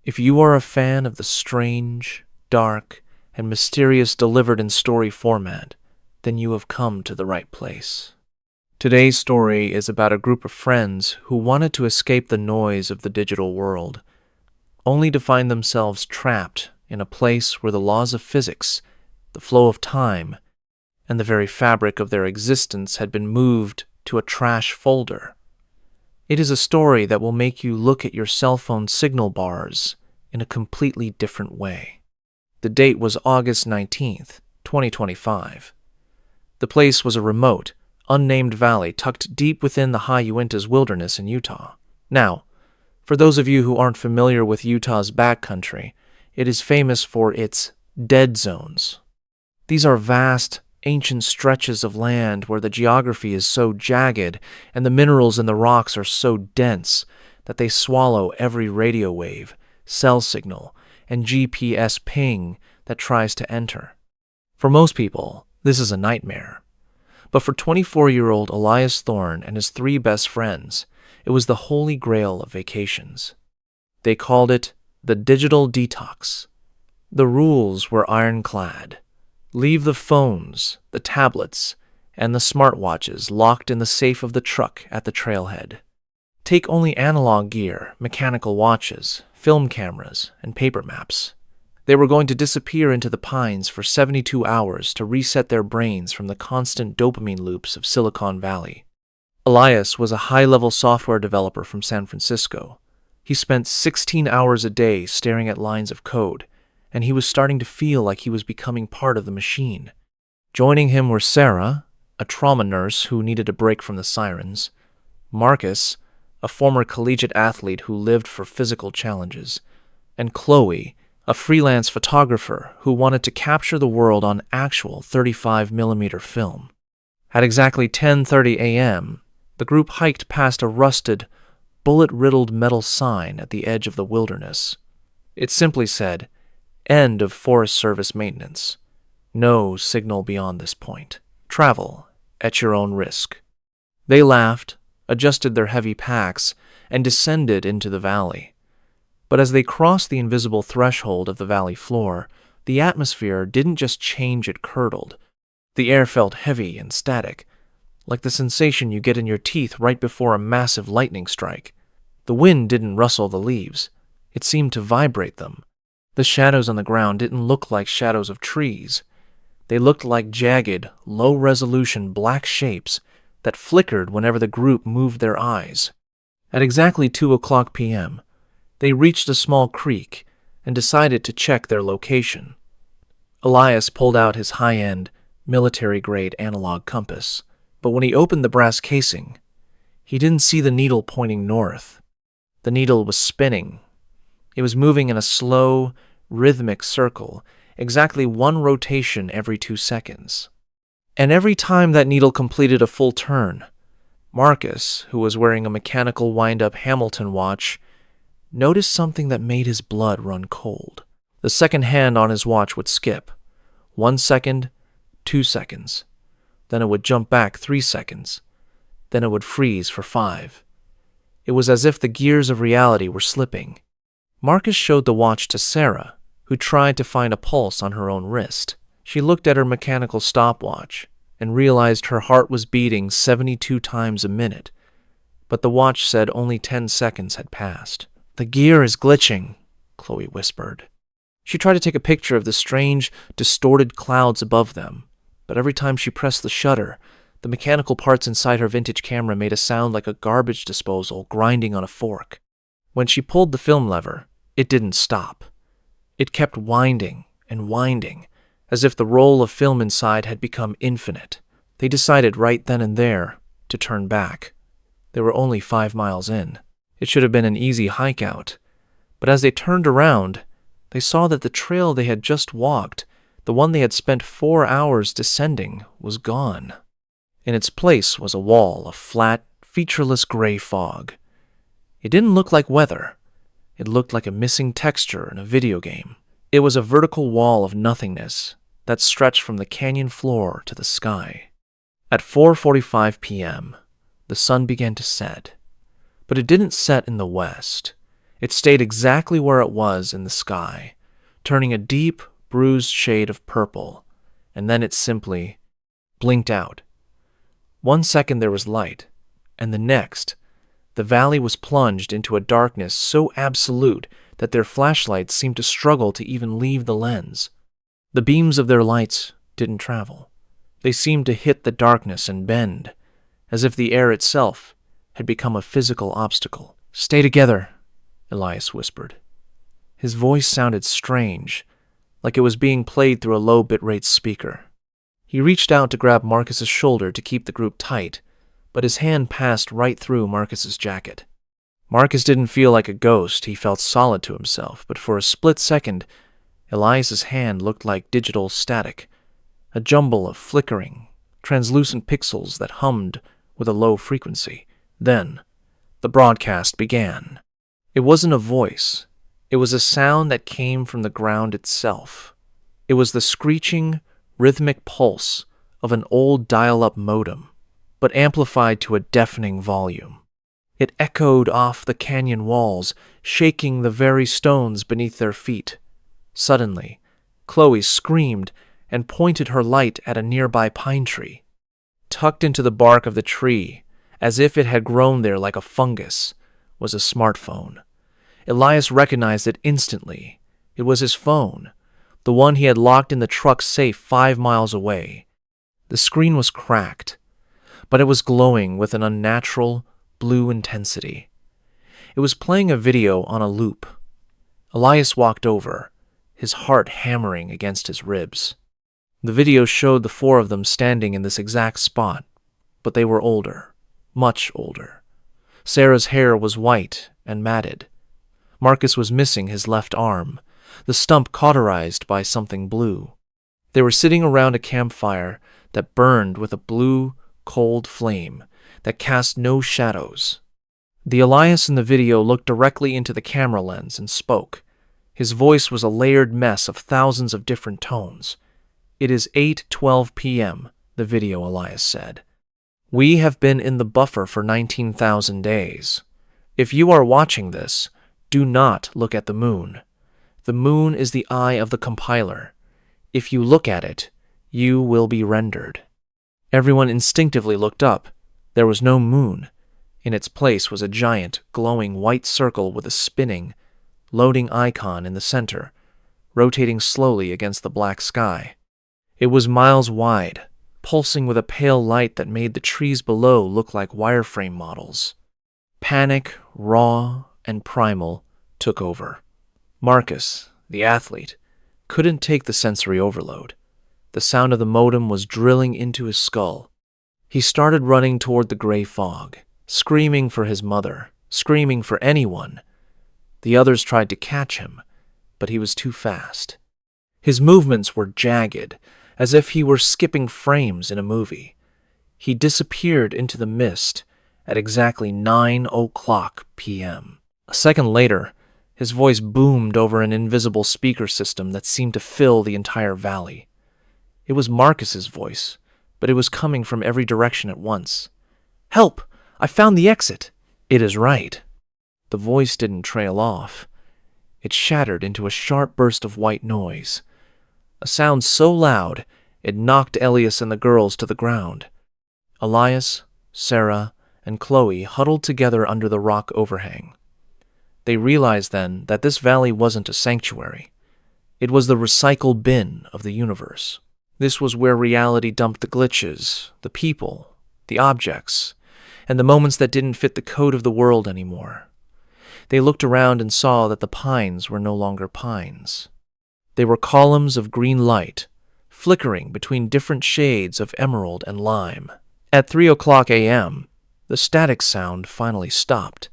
If you are a fan of the strange, dark, and mysterious delivered in story format, then you have come to the right place. Today's story is about a group of friends who wanted to escape the noise of the digital world, only to find themselves trapped in a place where the laws of physics, the flow of time, and the very fabric of their existence had been moved to a trash folder. It is a story that will make you look at your cell phone signal bars in a completely different way. The date was August 19th, 2025. The place was a remote, unnamed valley tucked deep within the high Uintas wilderness in Utah. Now, for those of you who aren't familiar with Utah's backcountry, it is famous for its dead zones. These are vast, ancient stretches of land where the geography is so jagged and the minerals in the rocks are so dense that they swallow every radio wave, cell signal, and GPS ping that tries to enter. For most people, this is a nightmare. But for 24-year-old Elias Thorne and his 3 best friends, it was the holy grail of vacations. They called it the digital detox. The rules were ironclad. Leave the phones, the tablets, and the smartwatches locked in the safe of the truck at the trailhead. Take only analog gear, mechanical watches, film cameras, and paper maps. They were going to disappear into the pines for 72 hours to reset their brains from the constant dopamine loops of Silicon Valley. Elias was a high-level software developer from San Francisco. He spent 16 hours a day staring at lines of code, and he was starting to feel like he was becoming part of the machine. Joining him were Sarah, a trauma nurse who needed a break from the sirens, Marcus, a former collegiate athlete who lived for physical challenges, and Chloe, a freelance photographer who wanted to capture the world on actual 35mm film. At exactly 10:30 a.m., the group hiked past a rusted, bullet-riddled metal sign at the edge of the wilderness. It simply said, "End of Forest Service maintenance. No signal beyond this point. Travel at your own risk." They laughed, adjusted their heavy packs, and descended into the valley. But as they crossed the invisible threshold of the valley floor, the atmosphere didn't just change, it curdled. The air felt heavy and static, like the sensation you get in your teeth right before a massive lightning strike. The wind didn't rustle the leaves. It seemed to vibrate them. The shadows on the ground didn't look like shadows of trees. They looked like jagged, low-resolution black shapes that flickered whenever the group moved their eyes. At exactly 2:00 p.m., they reached a small creek and decided to check their location. Elias pulled out his high-end, military-grade analog compass, but when he opened the brass casing, he didn't see the needle pointing north. The needle was spinning. It was moving in a slow, rhythmic circle, exactly 1 rotation every 2 seconds. And every time that needle completed a full turn, Marcus, who was wearing a mechanical wind-up Hamilton watch, noticed something that made his blood run cold. The second hand on his watch would skip. 1 second, 2 seconds. Then it would jump back 3 seconds. Then it would freeze for 5. It was as if the gears of reality were slipping. Marcus showed the watch to Sarah, who tried to find a pulse on her own wrist. She looked at her mechanical stopwatch and realized her heart was beating 72 times a minute, but the watch said only 10 seconds had passed. "The gear is glitching," Chloe whispered. She tried to take a picture of the strange, distorted clouds above them, but every time she pressed the shutter, the mechanical parts inside her vintage camera made a sound like a garbage disposal grinding on a fork. When she pulled the film lever, it didn't stop. It kept winding and winding, as if the roll of film inside had become infinite. They decided right then and there to turn back. They were only 5 miles in. It should have been an easy hike out, but as they turned around, they saw that the trail they had just walked, the one they had spent 4 hours descending, was gone. In its place was a wall of flat, featureless gray fog. It didn't look like weather. It looked like a missing texture in a video game. It was a vertical wall of nothingness that stretched from the canyon floor to the sky. At 4:45 p.m., the sun began to set, but it didn't set in the west. It stayed exactly where it was in the sky, turning a deep, bruised shade of purple, and then it simply blinked out. 1 second there was light, and the next, the valley was plunged into a darkness so absolute that their flashlights seemed to struggle to even leave the lens. The beams of their lights didn't travel. They seemed to hit the darkness and bend, as if the air itself had become a physical obstacle. "Stay together," Elias whispered. His voice sounded strange, like it was being played through a low bitrate speaker. He reached out to grab Marcus's shoulder to keep the group tight, but his hand passed right through Marcus's jacket. Marcus didn't feel like a ghost, he felt solid to himself, but for a split second, Elias's hand looked like digital static, a jumble of flickering, translucent pixels that hummed with a low frequency. Then, the broadcast began. It wasn't a voice. It was a sound that came from the ground itself. It was the screeching, rhythmic pulse of an old dial-up modem, but amplified to a deafening volume. It echoed off the canyon walls, shaking the very stones beneath their feet. Suddenly, Chloe screamed and pointed her light at a nearby pine tree. Tucked into the bark of the tree, as if it had grown there like a fungus, was a smartphone. Elias recognized it instantly. It was his phone, the one he had locked in the truck's safe 5 miles away. The screen was cracked, but it was glowing with an unnatural blue intensity. It was playing a video on a loop. Elias walked over, his heart hammering against his ribs. The video showed the 4 of them standing in this exact spot, but they were older, much older. Sarah's hair was white and matted. Marcus was missing his left arm, the stump cauterized by something blue. They were sitting around a campfire that burned with a blue, cold flame that cast no shadows. The Elias in the video looked directly into the camera lens and spoke. His voice was a layered mess of thousands of different tones. "It is 8:12 p.m., the video Elias said. "We have been in the buffer for 19,000 days. If you are watching this, do not look at the moon. The moon is the eye of the compiler. If you look at it, you will be rendered." Everyone instinctively looked up. There was no moon. In its place was a giant, glowing white circle with a spinning, loading icon in the center, rotating slowly against the black sky. It was miles wide, pulsing with a pale light that made the trees below look like wireframe models. Panic, raw and primal, took over. Marcus, the athlete, couldn't take the sensory overload. The sound of the modem was drilling into his skull. He started running toward the gray fog, screaming for his mother, screaming for anyone. The others tried to catch him, but he was too fast. His movements were jagged, as if he were skipping frames in a movie. He disappeared into the mist at exactly 9:00 p.m. A second later, his voice boomed over an invisible speaker system that seemed to fill the entire valley. It was Marcus's voice, but it was coming from every direction at once. "Help! I found the exit!" "It is right." The voice didn't trail off. It shattered into a sharp burst of white noise, a sound so loud it knocked Elias and the girls to the ground. Elias, Sarah, and Chloe huddled together under the rock overhang. They realized then that this valley wasn't a sanctuary. It was the recycle bin of the universe. This was where reality dumped the glitches, the people, the objects, and the moments that didn't fit the code of the world anymore. They looked around and saw that the pines were no longer pines. They were columns of green light, flickering between different shades of emerald and lime. At 3:00 a.m., the static sound finally stopped.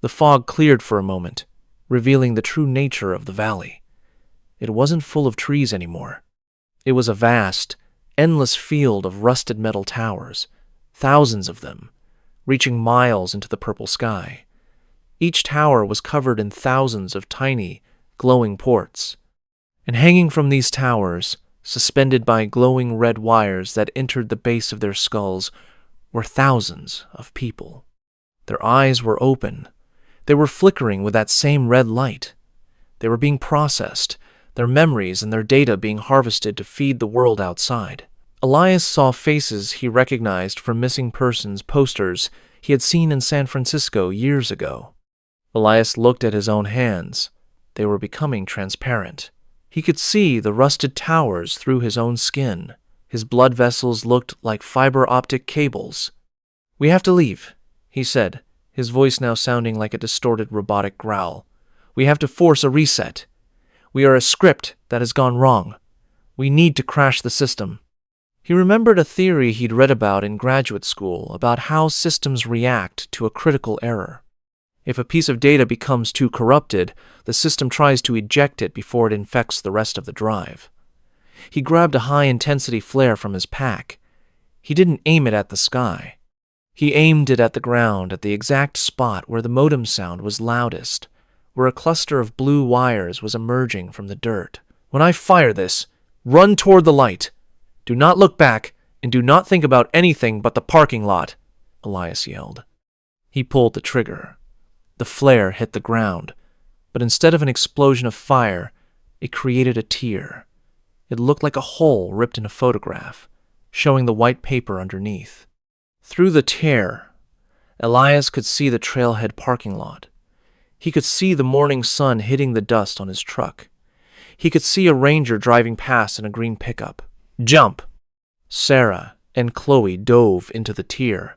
The fog cleared for a moment, revealing the true nature of the valley. It wasn't full of trees anymore. It was a vast, endless field of rusted metal towers, thousands of them, reaching miles into the purple sky. Each tower was covered in thousands of tiny, glowing ports. And hanging from these towers, suspended by glowing red wires that entered the base of their skulls, were thousands of people. Their eyes were open, They were flickering with that same red light. They were being processed, their memories and their data being harvested to feed the world outside. Elias saw faces he recognized from missing persons posters he had seen in San Francisco years ago. Elias looked at his own hands. They were becoming transparent. He could see the rusted towers through his own skin. His blood vessels looked like fiber optic cables. "We have to leave," he said, his voice now sounding like a distorted robotic growl. "We have to force a reset. We are a script that has gone wrong. We need to crash the system." He remembered a theory he'd read about in graduate school about how systems react to a critical error. If a piece of data becomes too corrupted, the system tries to eject it before it infects the rest of the drive. He grabbed a high-intensity flare from his pack. He didn't aim it at the sky. He aimed it at the ground, at the exact spot where the modem sound was loudest, where a cluster of blue wires was emerging from the dirt. "When I fire this, run toward the light. Do not look back, and do not think about anything but the parking lot," Elias yelled. He pulled the trigger. The flare hit the ground, but instead of an explosion of fire, it created a tear. It looked like a hole ripped in a photograph, showing the white paper underneath. Through the tear, Elias could see the trailhead parking lot. He could see the morning sun hitting the dust on his truck. He could see a ranger driving past in a green pickup. "Jump!" Sarah and Chloe dove into the tear.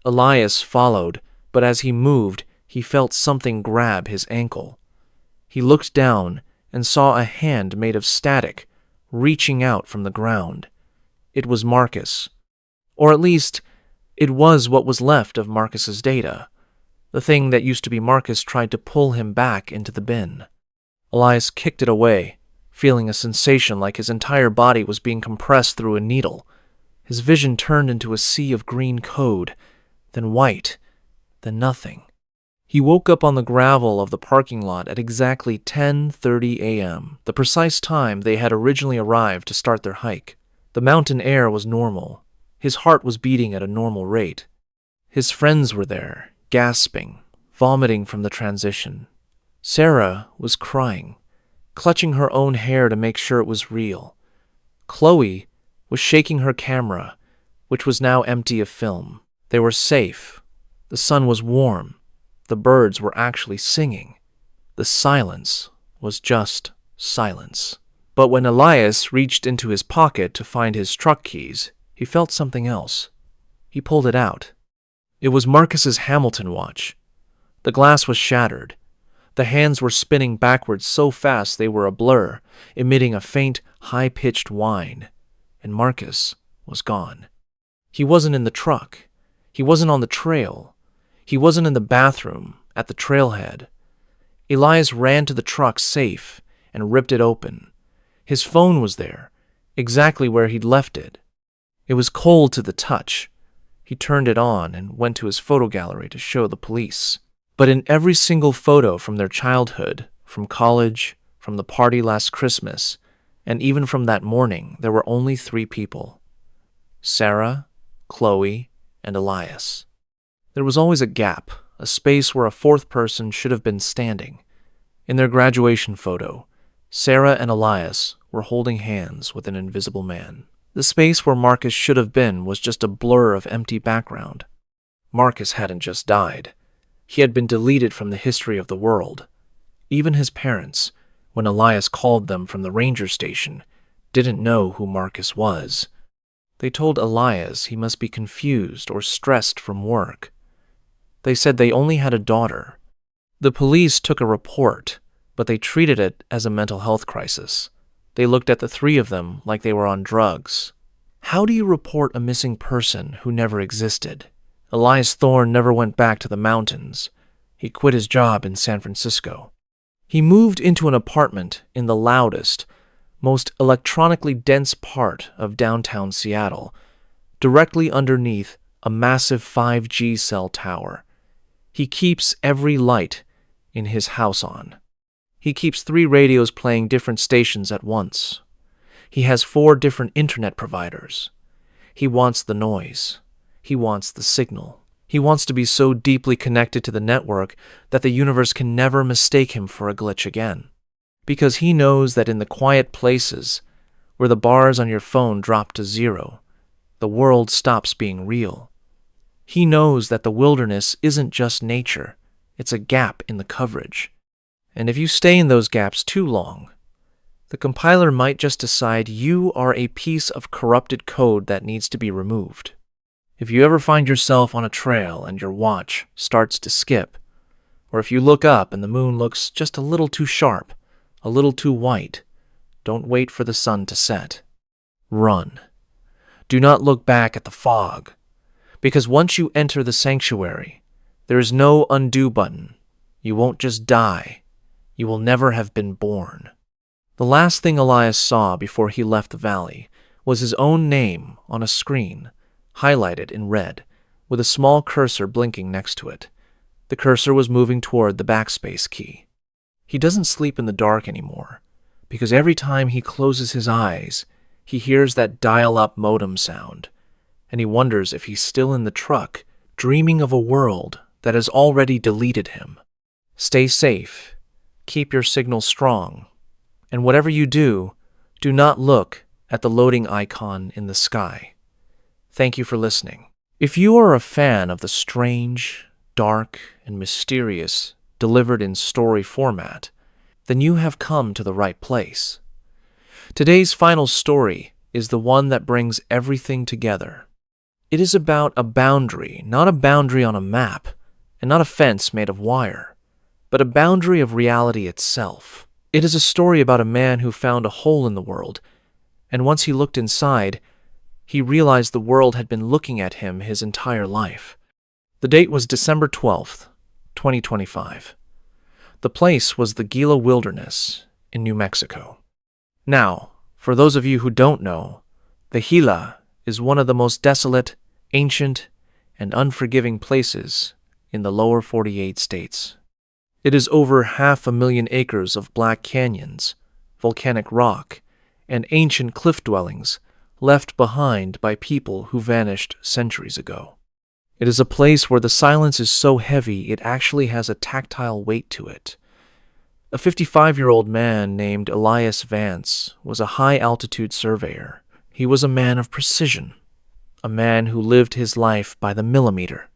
Elias followed, but as he moved, he felt something grab his ankle. He looked down and saw a hand made of static reaching out from the ground. It was Marcus. Or at least, it was what was left of Marcus's data. The thing that used to be Marcus tried to pull him back into the bin. Elias kicked it away, feeling a sensation like his entire body was being compressed through a needle. His vision turned into a sea of green code, then white, then nothing. He woke up on the gravel of the parking lot at exactly 10:30 a.m., the precise time they had originally arrived to start their hike. The mountain air was normal. His heart was beating at a normal rate. His friends were there, gasping, vomiting from the transition. Sarah was crying, clutching her own hair to make sure it was real. Chloe was shaking her camera, which was now empty of film. They were safe. The sun was warm. The birds were actually singing. The silence was just silence. But when Elias reached into his pocket to find his truck keys, he felt something else. He pulled it out. It was Marcus's Hamilton watch. The glass was shattered. The hands were spinning backwards so fast they were a blur, emitting a faint, high-pitched whine. And Marcus was gone. He wasn't in the truck. He wasn't on the trail. He wasn't in the bathroom, at the trailhead. Elias ran to the truck safe and ripped it open. His phone was there, exactly where he'd left it. It was cold to the touch. He turned it on and went to his photo gallery to show the police. But in every single photo from their childhood, from college, from the party last Christmas, and even from that morning, there were only 3 people: Sarah, Chloe, and Elias. There was always a gap, a space where a 4th person should have been standing. In their graduation photo, Sarah and Elias were holding hands with an invisible man. The space where Marcus should have been was just a blur of empty background. Marcus hadn't just died. He had been deleted from the history of the world. Even his parents, when Elias called them from the ranger station, didn't know who Marcus was. They told Elias he must be confused or stressed from work. They said they only had a daughter. The police took a report, but they treated it as a mental health crisis. They looked at the 3 of them like they were on drugs. How do you report a missing person who never existed? Elias Thorne never went back to the mountains. He quit his job in San Francisco. He moved into an apartment in the loudest, most electronically dense part of downtown Seattle, directly underneath a massive 5G cell tower. He keeps every light in his house on. He keeps 3 radios playing different stations at once. He has 4 different internet providers. He wants the noise. He wants the signal. He wants to be so deeply connected to the network that the universe can never mistake him for a glitch again. Because he knows that in the quiet places, where the bars on your phone drop to zero, the world stops being real. He knows that the wilderness isn't just nature, it's a gap in the coverage. And if you stay in those gaps too long, the compiler might just decide you are a piece of corrupted code that needs to be removed. If you ever find yourself on a trail and your watch starts to skip, or if you look up and the moon looks just a little too sharp, a little too white, don't wait for the sun to set. Run. Do not look back at the fog, because once you enter the sanctuary, there is no undo button. You won't just die. You will never have been born. The last thing Elias saw before he left the valley was his own name on a screen, highlighted in red, with a small cursor blinking next to it. The cursor was moving toward the backspace key. He doesn't sleep in the dark anymore, because every time he closes his eyes, he hears that dial-up modem sound, and he wonders if he's still in the truck, dreaming of a world that has already deleted him. Stay safe, keep your signal strong, and whatever you do, do not look at the loading icon in the sky. Thank you for listening. If you are a fan of the strange, dark, and mysterious delivered in story format, then you have come to the right place. Today's final story is the one that brings everything together. It is about a boundary, not a boundary on a map, and not a fence made of wire, but a boundary of reality itself. It is a story about a man who found a hole in the world, and once he looked inside, he realized the world had been looking at him his entire life. The date was December 12th, 2025. The place was the Gila Wilderness in New Mexico. Now, for those of you who don't know, the Gila is one of the most desolate, ancient, and unforgiving places in the lower 48 states. It is over 500,000 acres of black canyons, volcanic rock, and ancient cliff dwellings left behind by people who vanished centuries ago. It is a place where the silence is so heavy it actually has a tactile weight to it. A 55-year-old man named Elias Vance was a high-altitude surveyor. He was a man of precision, a man who lived his life by the millimeter.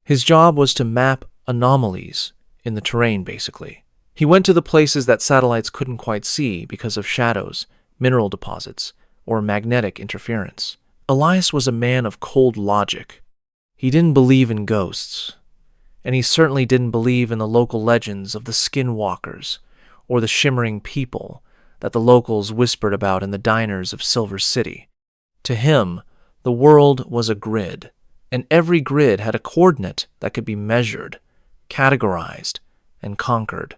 His job was to map anomalies in the terrain, basically. He went to the places that satellites couldn't quite see because of shadows, mineral deposits, or magnetic interference. Elias was a man of cold logic. He didn't believe in ghosts, and he certainly didn't believe in the local legends of the skinwalkers or the shimmering people that the locals whispered about in the diners of Silver City. To him, the world was a grid, and every grid had a coordinate that could be measured, categorized, and conquered.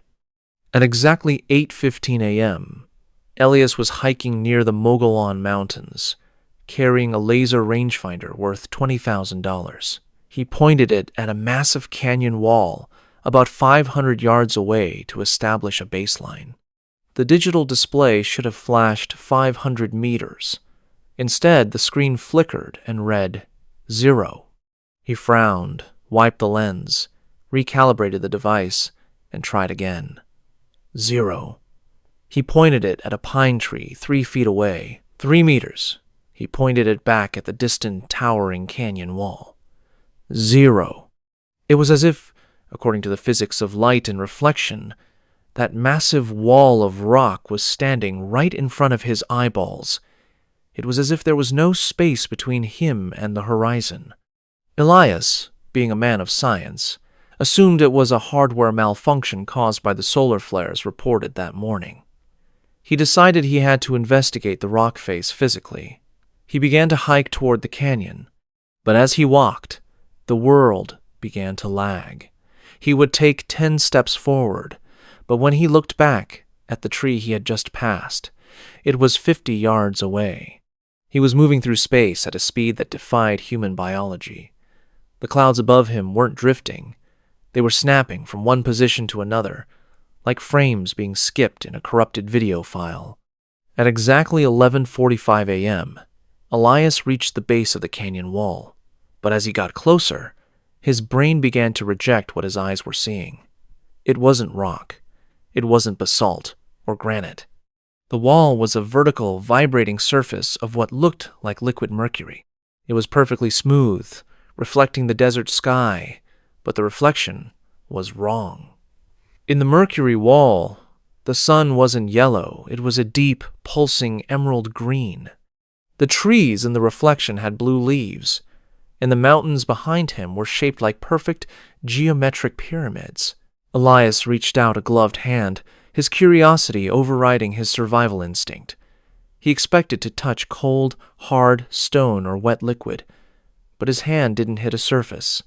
At exactly 8:15 a.m., Elias was hiking near the Mogollon Mountains, carrying a laser rangefinder worth $20,000. He pointed it at a massive canyon wall about 500 yards away to establish a baseline. The digital display should have flashed 500 meters. Instead, the screen flickered and read 0. He frowned, wiped the lens, recalibrated the device, and tried again. 0. He pointed it at a pine tree 3 feet away. 3 meters. He pointed it back at the distant, towering canyon wall. 0. It was as if, according to the physics of light and reflection, that massive wall of rock was standing right in front of his eyeballs. It was as if there was no space between him and the horizon. Elias, being a man of science, assumed it was a hardware malfunction caused by the solar flares reported that morning. He decided he had to investigate the rock face physically. He began to hike toward the canyon, but as he walked, the world began to lag. He would take 10 steps forward, but when he looked back at the tree he had just passed, it was 50 yards away. He was moving through space at a speed that defied human biology. The clouds above him weren't drifting. They were snapping from one position to another, like frames being skipped in a corrupted video file. At exactly 11:45 a.m., Elias reached the base of the canyon wall, but as he got closer, His brain began to reject what his eyes were seeing. It wasn't rock. It wasn't basalt or granite. The wall was a vertical, vibrating surface of what looked like liquid mercury. It was perfectly smooth, reflecting the desert sky, but the reflection was wrong. In the mercury wall, the sun wasn't yellow. It was a deep, pulsing emerald green. The trees in the reflection had blue leaves, and the mountains behind him were shaped like perfect geometric pyramids. Elias reached out a gloved hand, his curiosity overriding his survival instinct. He expected to touch cold, hard stone or wet liquid, but his hand didn't hit a surface.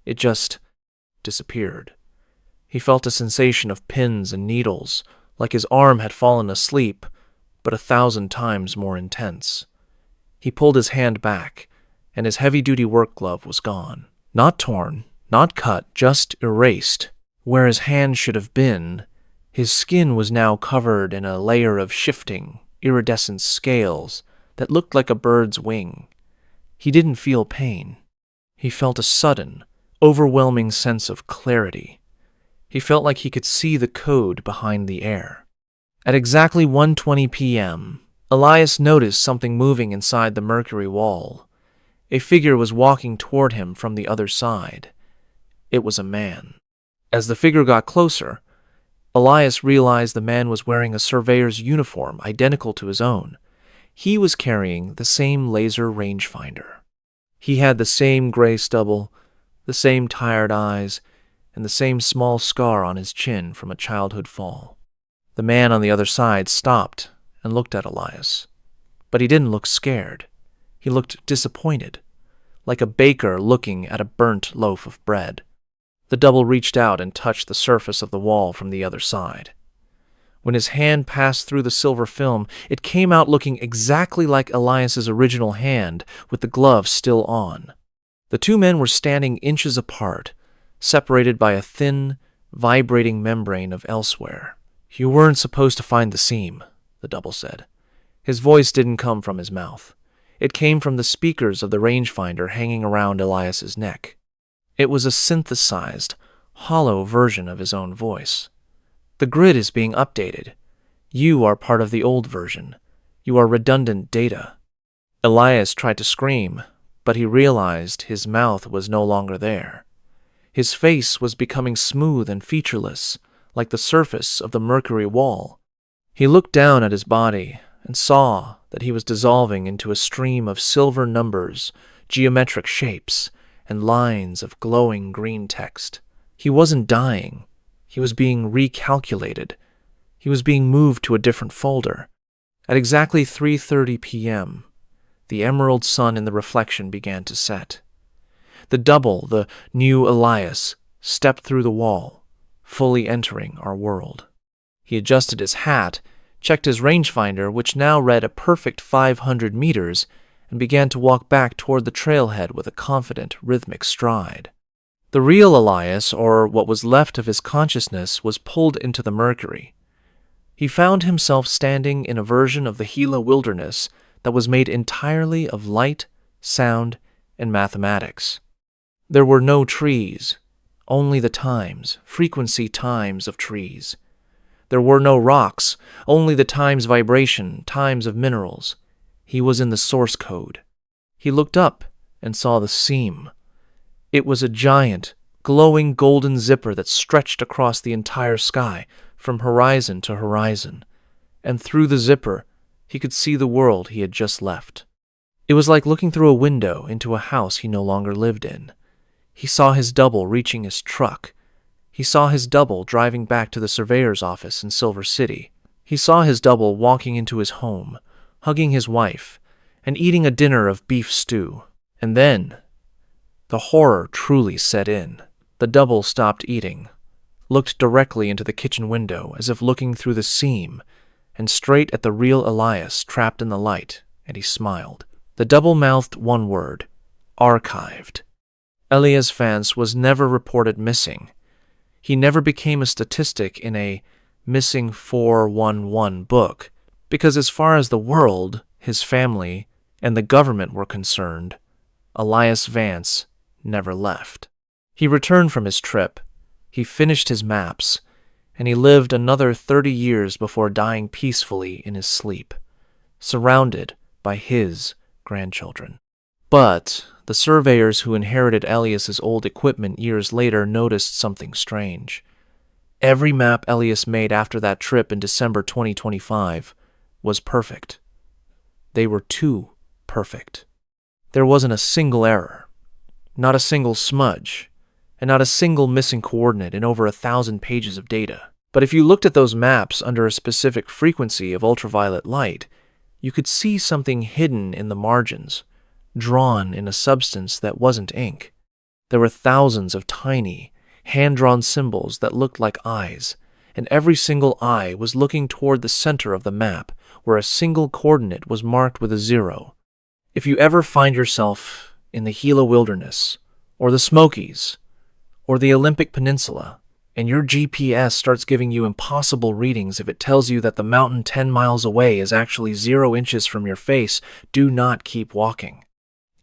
It just disappeared. He felt a sensation of pins and needles, like his arm had fallen asleep, but 1,000 times more intense. He pulled his hand back, and his heavy-duty work glove was gone. Not torn, not cut, just erased. Where his hand should have been, his skin was now covered in a layer of shifting, iridescent scales that looked like a bird's wing. He didn't feel pain. He felt a sudden, overwhelming sense of clarity. He felt like he could see the code behind the air. At exactly 1:20 p.m., Elias noticed something moving inside the mercury wall. A figure was walking toward him from the other side. It was a man. As the figure got closer, Elias realized the man was wearing a surveyor's uniform identical to his own. He was carrying the same laser rangefinder. He had the same gray stubble, the same tired eyes, and the same small scar on his chin from a childhood fall. The man on the other side stopped and looked at Elias. But he didn't look scared. He looked disappointed, like a baker looking at a burnt loaf of bread. The double reached out and touched the surface of the wall from the other side. When his hand passed through the silver film, it came out looking exactly like Elias's original hand, with the glove still on. The two men were standing inches apart, separated by a thin, vibrating membrane of elsewhere. "You weren't supposed to find the seam," the double said. His voice didn't come from his mouth. It came from the speakers of the rangefinder hanging around Elias's neck. It was a synthesized, hollow version of his own voice. "The grid is being updated. You are part of the old version. You are redundant data." Elias tried to scream, but he realized his mouth was no longer there. His face was becoming smooth and featureless, like the surface of the mercury wall. He looked down at his body and saw that he was dissolving into a stream of silver numbers, geometric shapes, and lines of glowing green text. He wasn't dying. He was being recalculated. He was being moved to a different folder. At exactly 3:30 p.m., the emerald sun in the reflection began to set. The double, the new Elias, stepped through the wall, fully entering our world. He adjusted his hat, checked his rangefinder, which now read a perfect 500 meters, and began to walk back toward the trailhead with a confident, rhythmic stride. The real Elias, or what was left of his consciousness, was pulled into the mercury. He found himself standing in a version of the Gila wilderness that was made entirely of light, sound, and mathematics. There were no trees, only the times, frequency times of trees. There were no rocks, only the times vibration, times of minerals. He was in the source code. He looked up and saw the seam. It was a giant, glowing golden zipper that stretched across the entire sky, from horizon to horizon. And through the zipper, he could see the world he had just left. It was like looking through a window into a house he no longer lived in. He saw his double reaching his truck. He saw his double driving back to the surveyor's office in Silver City. He saw his double walking into his home, hugging his wife, and eating a dinner of beef stew. And then, the horror truly set in. The double stopped eating, looked directly into the kitchen window as if looking through the seam, and straight at the real Elias trapped in the light, and he smiled. The double mouthed one word: archived. Elias Vance was never reported missing. He never became a statistic in a missing 411 book, because as far as the world, his family, and the government were concerned, Elias Vance never left. He returned from his trip, he finished his maps, and he lived another 30 years before dying peacefully in his sleep, surrounded by his grandchildren. But the surveyors who inherited Elias's old equipment years later noticed something strange. Every map Elias made after that trip in December 2025 was perfect. They were too perfect. There wasn't a single error, not a single smudge, and not a single missing coordinate in over 1,000 pages of data. But if you looked at those maps under a specific frequency of ultraviolet light, you could see something hidden in the margins, drawn in a substance that wasn't ink. There were thousands of tiny, hand-drawn symbols that looked like eyes, and every single eye was looking toward the center of the map, where a single coordinate was marked with a 0. If you ever find yourself in the Gila Wilderness, or the Smokies, or the Olympic Peninsula, and your GPS starts giving you impossible readings if it tells you that the mountain 10 miles away is actually 0 inches from your face, do not keep walking.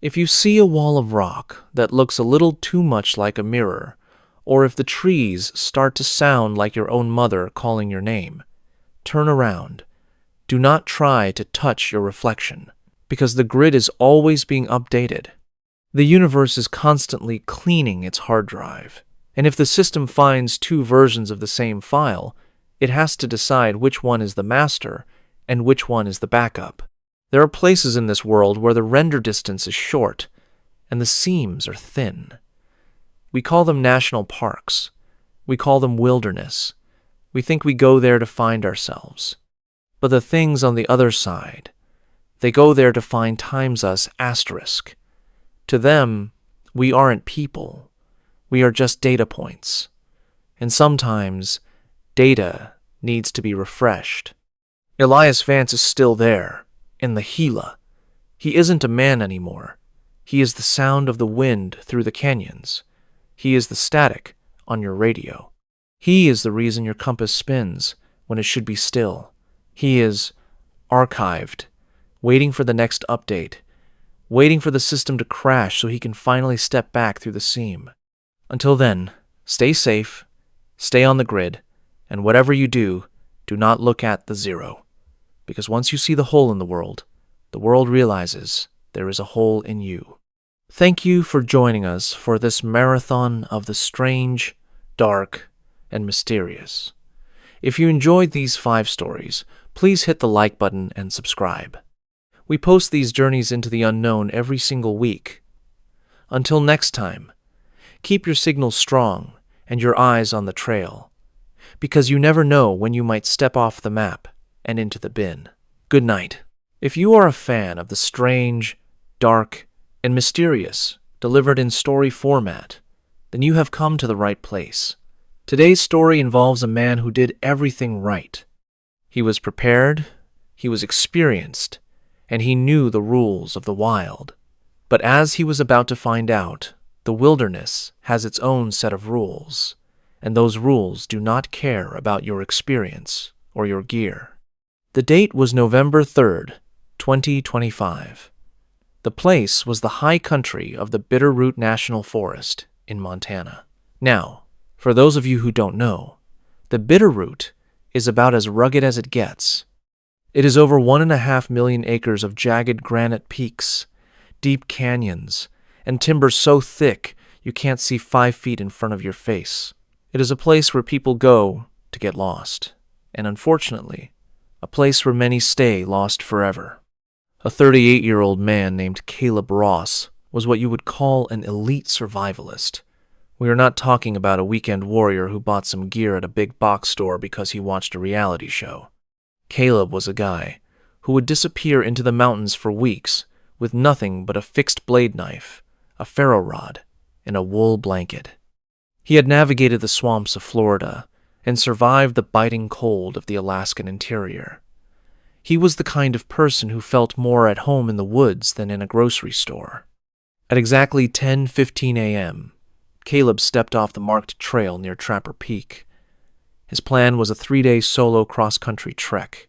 If you see a wall of rock that looks a little too much like a mirror, or if the trees start to sound like your own mother calling your name, turn around. Do not try to touch your reflection, because the grid is always being updated. The universe is constantly cleaning its hard drive, and if the system finds 2 versions of the same file, it has to decide which one is the master and which one is the backup. There are places in this world where the render distance is short and the seams are thin. We call them national parks. We call them wilderness. We think we go there to find ourselves. But the things on the other side, they go there to find times us asterisk. To them, we aren't people. We are just data points. And sometimes, data needs to be refreshed. Elias Vance is still there, in the Gila. He isn't a man anymore. He is the sound of the wind through the canyons. He is the static on your radio. He is the reason your compass spins when it should be still. He is archived, waiting for the next update, waiting for the system to crash so he can finally step back through the seam. Until then, stay safe, stay on the grid, and whatever you do, do not look at the 0. Because once you see the hole in the world realizes there is a hole in you. Thank you for joining us for this marathon of the strange, dark, and mysterious. If you enjoyed these 5 stories, please hit the like button and subscribe. We post these journeys into the unknown every single week. Until next time, keep your signals strong and your eyes on the trail, because you never know when you might step off the map and into the bin. Good night. If you are a fan of the strange, dark, and mysterious delivered in story format, then you have come to the right place. Today's story involves a man who did everything right. He was prepared, he was experienced, and he knew the rules of the wild. But as he was about to find out, the wilderness has its own set of rules, and those rules do not care about your experience or your gear. The date was November 3rd, 2025. The place was the high country of the Bitterroot National Forest in Montana. Now, for those of you who don't know, the Bitterroot is about as rugged as it gets. It is over 1.5 million acres of jagged granite peaks, deep canyons, and timber so thick you can't see 5 feet in front of your face. It is a place where people go to get lost, and unfortunately, a place where many stay lost forever. A 38-year-old man named Caleb Ross was what you would call an elite survivalist. We are not talking about a weekend warrior who bought some gear at a big box store because he watched a reality show. Caleb was a guy who would disappear into the mountains for weeks with nothing but a fixed blade knife, a ferro rod, and a wool blanket. He had navigated the swamps of Florida and survived the biting cold of the Alaskan interior. He was the kind of person who felt more at home in the woods than in a grocery store. At exactly 10:15 a.m., Caleb stepped off the marked trail near Trapper Peak. His plan was a 3-day solo cross-country trek.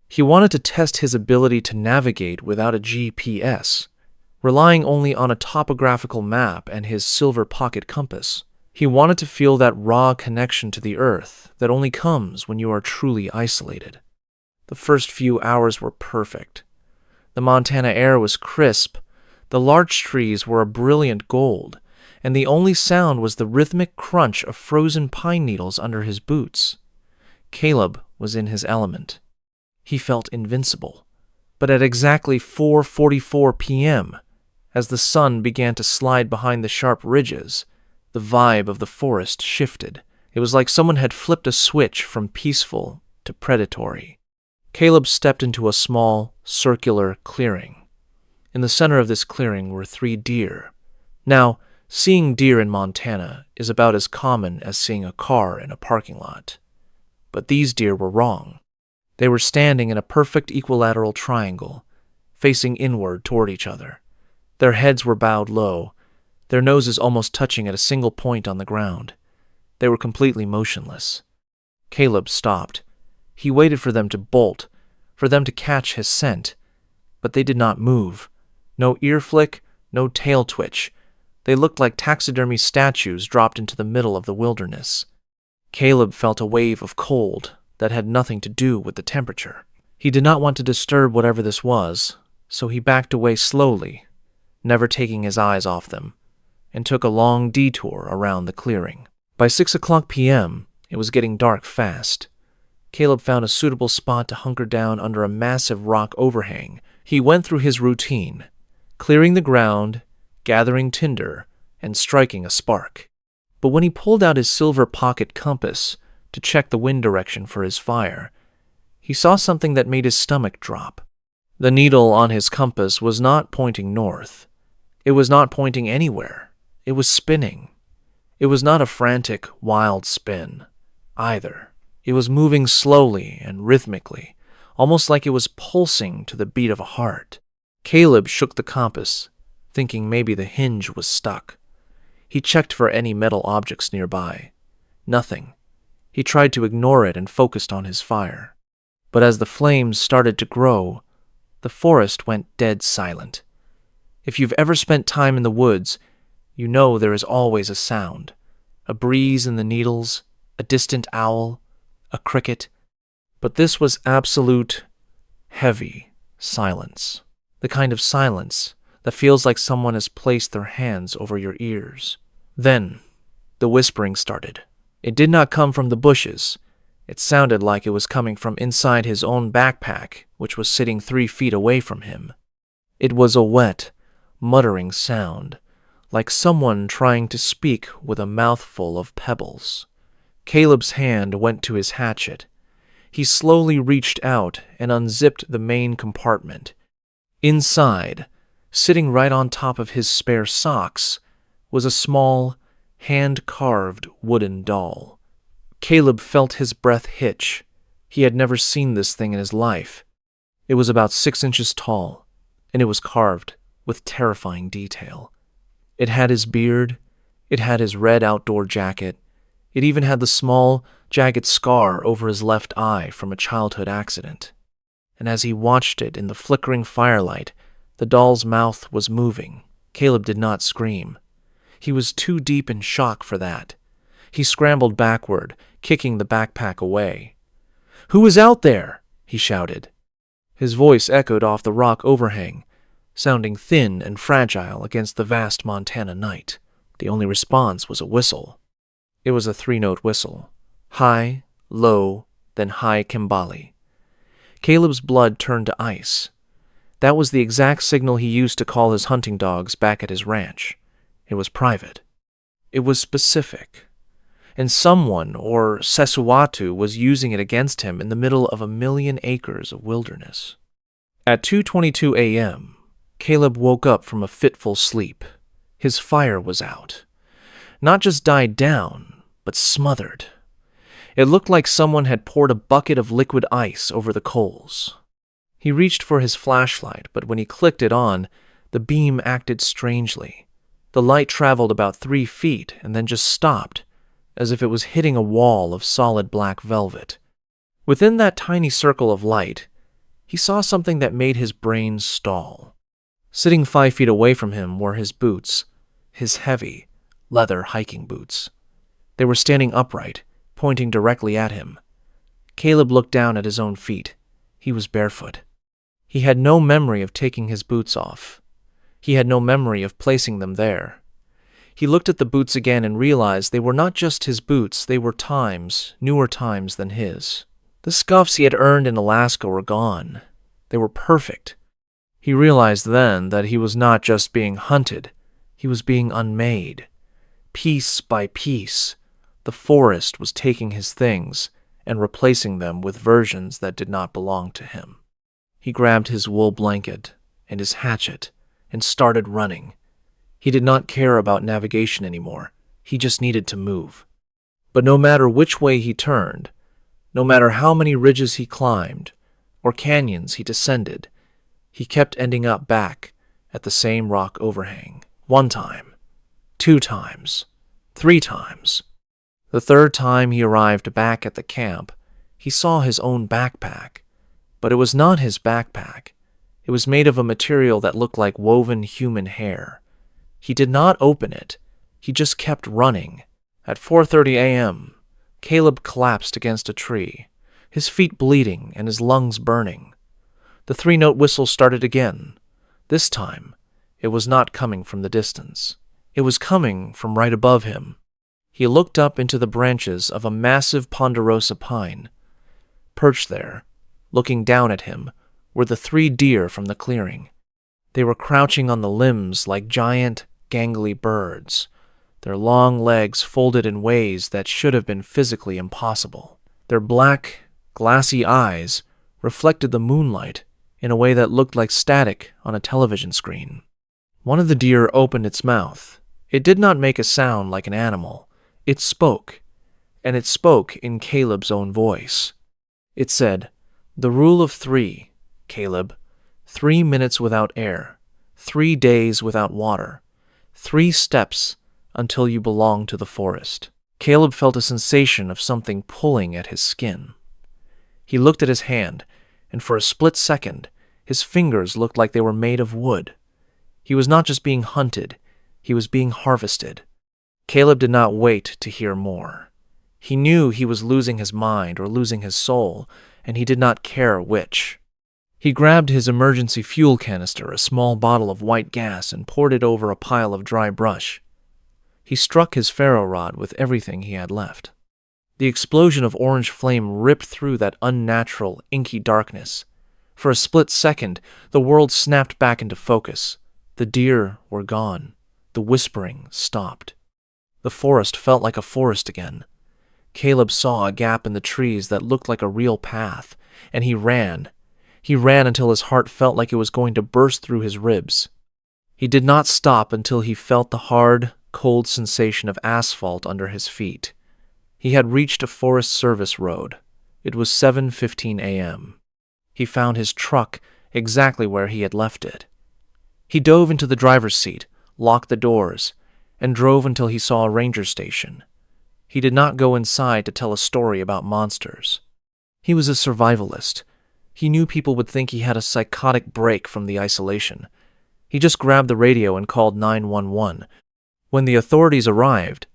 He wanted to test his ability to navigate without a GPS, relying only on a topographical map and his silver pocket compass. He wanted to feel that raw connection to the earth that only comes when you are truly isolated. The first few hours were perfect. The Montana air was crisp, the larch trees were a brilliant gold, and the only sound was the rhythmic crunch of frozen pine needles under his boots. Caleb was in his element. He felt invincible. But at exactly 4:44 p.m., as the sun began to slide behind the sharp ridges, the vibe of the forest shifted. It was like someone had flipped a switch from peaceful to predatory. Caleb stepped into a small, circular clearing. In the center of this clearing were 3 deer. Now, seeing deer in Montana is about as common as seeing a car in a parking lot. But these deer were wrong. They were standing in a perfect equilateral triangle, facing inward toward each other. Their heads were bowed low, their noses almost touching at a single point on the ground. They were completely motionless. Caleb stopped. He waited for them to bolt, for them to catch his scent. But they did not move. No ear flick, no tail twitch. They looked like taxidermy statues dropped into the middle of the wilderness. Caleb felt a wave of cold that had nothing to do with the temperature. He did not want to disturb whatever this was, so he backed away slowly, never taking his eyes off them, and took a long detour around the clearing. By 6:00 p.m., it was getting dark fast. Caleb found a suitable spot to hunker down under a massive rock overhang. He went through his routine, clearing the ground, gathering tinder, and striking a spark. But when he pulled out his silver pocket compass to check the wind direction for his fire, he saw something that made his stomach drop. The needle on his compass was not pointing north. It was not pointing anywhere. It was spinning. It was not a frantic, wild spin, either. It was moving slowly and rhythmically, almost like it was pulsing to the beat of a heart. Caleb shook the compass, thinking maybe the hinge was stuck. He checked for any metal objects nearby. Nothing. He tried to ignore it and focused on his fire. But as the flames started to grow, the forest went dead silent. If you've ever spent time in the woods, you know there is always a sound. A breeze in the needles, a distant owl, a cricket. But this was absolute, heavy silence. The kind of silence that feels like someone has placed their hands over your ears. Then, the whispering started. It did not come from the bushes. It sounded like it was coming from inside his own backpack, which was sitting 3 feet away from him. It was a wet, muttering sound, like someone trying to speak with a mouthful of pebbles. Caleb's hand went to his hatchet. He slowly reached out and unzipped the main compartment. Inside, sitting right on top of his spare socks, was a small, hand-carved wooden doll. Caleb felt his breath hitch. He had never seen this thing in his life. It was about 6 inches tall, and it was carved with terrifying detail. It had his beard, it had his red outdoor jacket, it even had the small, jagged scar over his left eye from a childhood accident. And as he watched it in the flickering firelight, the doll's mouth was moving. Caleb did not scream. He was too deep in shock for that. He scrambled backward, kicking the backpack away. "Who is out there?" he shouted. His voice echoed off the rock overhang, sounding thin and fragile against the vast Montana night. The only response was a whistle. It was a 3-note whistle. High, low, then high kimbali. Caleb's blood turned to ice. That was the exact signal he used to call his hunting dogs back at his ranch. It was private. It was specific. And someone, or Sesuatu, was using it against him in the middle of 1,000,000 acres of wilderness. At 2:22 a.m., Caleb woke up from a fitful sleep. His fire was out. Not just died down, but smothered. It looked like someone had poured a bucket of liquid ice over the coals. He reached for his flashlight, but when he clicked it on, the beam acted strangely. The light traveled about 3 feet and then just stopped, as if it was hitting a wall of solid black velvet. Within that tiny circle of light, he saw something that made his brain stall. Sitting 5 feet away from him were his boots, his heavy, leather hiking boots. They were standing upright, pointing directly at him. Caleb looked down at his own feet. He was barefoot. He had no memory of taking his boots off. He had no memory of placing them there. He looked at the boots again and realized they were not just his boots, they were newer times than his. The scuffs he had earned in Alaska were gone. They were perfect. He realized then that he was not just being hunted, he was being unmade. Piece by piece, the forest was taking his things and replacing them with versions that did not belong to him. He grabbed his wool blanket and his hatchet and started running. He did not care about navigation anymore. He just needed to move. But no matter which way he turned, no matter how many ridges he climbed or canyons he descended, he kept ending up back at the same rock overhang. 1 time, 2 times, 3 times. The 3rd time he arrived back at the camp, he saw his own backpack. But it was not his backpack. It was made of a material that looked like woven human hair. He did not open it. He just kept running. At 4:30 a.m., Caleb collapsed against a tree, his feet bleeding and his lungs burning. The 3-note whistle started again. This time, it was not coming from the distance. It was coming from right above him. He looked up into the branches of a massive ponderosa pine. Perched there, looking down at him, were the 3 deer from the clearing. They were crouching on the limbs like giant, gangly birds, their long legs folded in ways that should have been physically impossible. Their black, glassy eyes reflected the moonlight in a way that looked like static on a television screen. One of the deer opened its mouth. It did not make a sound like an animal. It spoke, and it spoke in Caleb's own voice. It said, "The rule of 3, Caleb. 3 minutes without air, 3 days without water, 3 steps until you belong to the forest." Caleb felt a sensation of something pulling at his skin. He looked at his hand, and for a split second, his fingers looked like they were made of wood. He was not just being hunted, he was being harvested. Caleb did not wait to hear more. He knew he was losing his mind or losing his soul, and he did not care which. He grabbed his emergency fuel canister, a small bottle of white gas, and poured it over a pile of dry brush. He struck his ferro rod with everything he had left. The explosion of orange flame ripped through that unnatural, inky darkness. For a split second, the world snapped back into focus. The deer were gone. The whispering stopped. The forest felt like a forest again. Caleb saw a gap in the trees that looked like a real path, and he ran. He ran until his heart felt like it was going to burst through his ribs. He did not stop until he felt the hard, cold sensation of asphalt under his feet. He had reached a Forest Service road. It was 7:15 a.m. He found his truck exactly where he had left it. He dove into the driver's seat, locked the doors, and drove until he saw a ranger station. He did not go inside to tell a story about monsters. He was a survivalist. He knew people would think he had a psychotic break from the isolation. He just grabbed the radio and called 911. When the authorities arrived,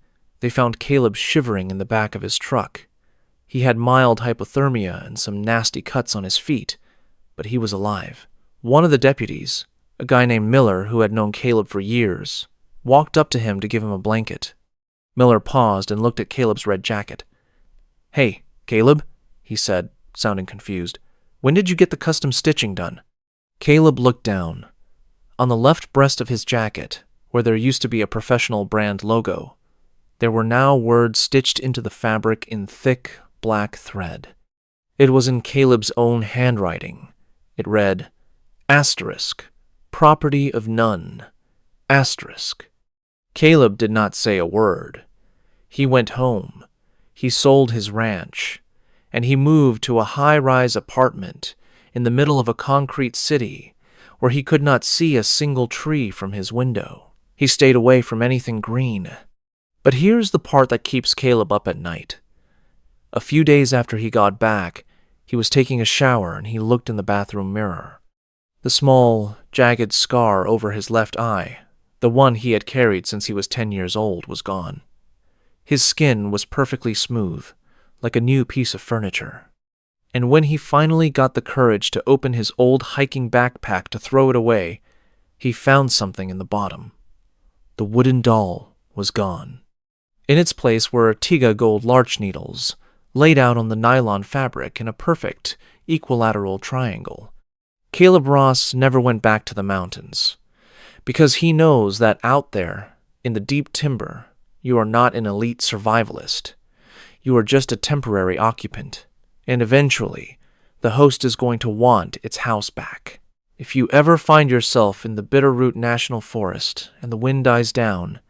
they found Caleb shivering in the back of his truck. He had mild hypothermia and some nasty cuts on his feet, but he was alive. One of the deputies, a guy named Miller who had known Caleb for years, walked up to him to give him a blanket. Miller paused and looked at Caleb's red jacket. "Hey, Caleb," he said, sounding confused. "When did you get the custom stitching done?" Caleb looked down. On the left breast of his jacket, where there used to be a professional brand logo, there were now words stitched into the fabric in thick, black thread. It was in Caleb's own handwriting. It read, "Asterisk, property of none, asterisk." Caleb did not say a word. He went home. He sold his ranch, and he moved to a high-rise apartment in the middle of a concrete city where he could not see a single tree from his window. He stayed away from anything green. But here's the part that keeps Caleb up at night. A few days after he got back, he was taking a shower and he looked in the bathroom mirror. The small, jagged scar over his left eye, the one he had carried since he was 10 years old, was gone. His skin was perfectly smooth, like a new piece of furniture. And when he finally got the courage to open his old hiking backpack to throw it away, he found something in the bottom. The wooden doll was gone. In its place were Tiga gold larch needles, laid out on the nylon fabric in a perfect, equilateral triangle. Caleb Ross never went back to the mountains, because he knows that out there, in the deep timber, you are not an elite survivalist. You are just a temporary occupant, and eventually, the host is going to want its house back. If you ever find yourself in the Bitterroot National Forest and the wind dies down,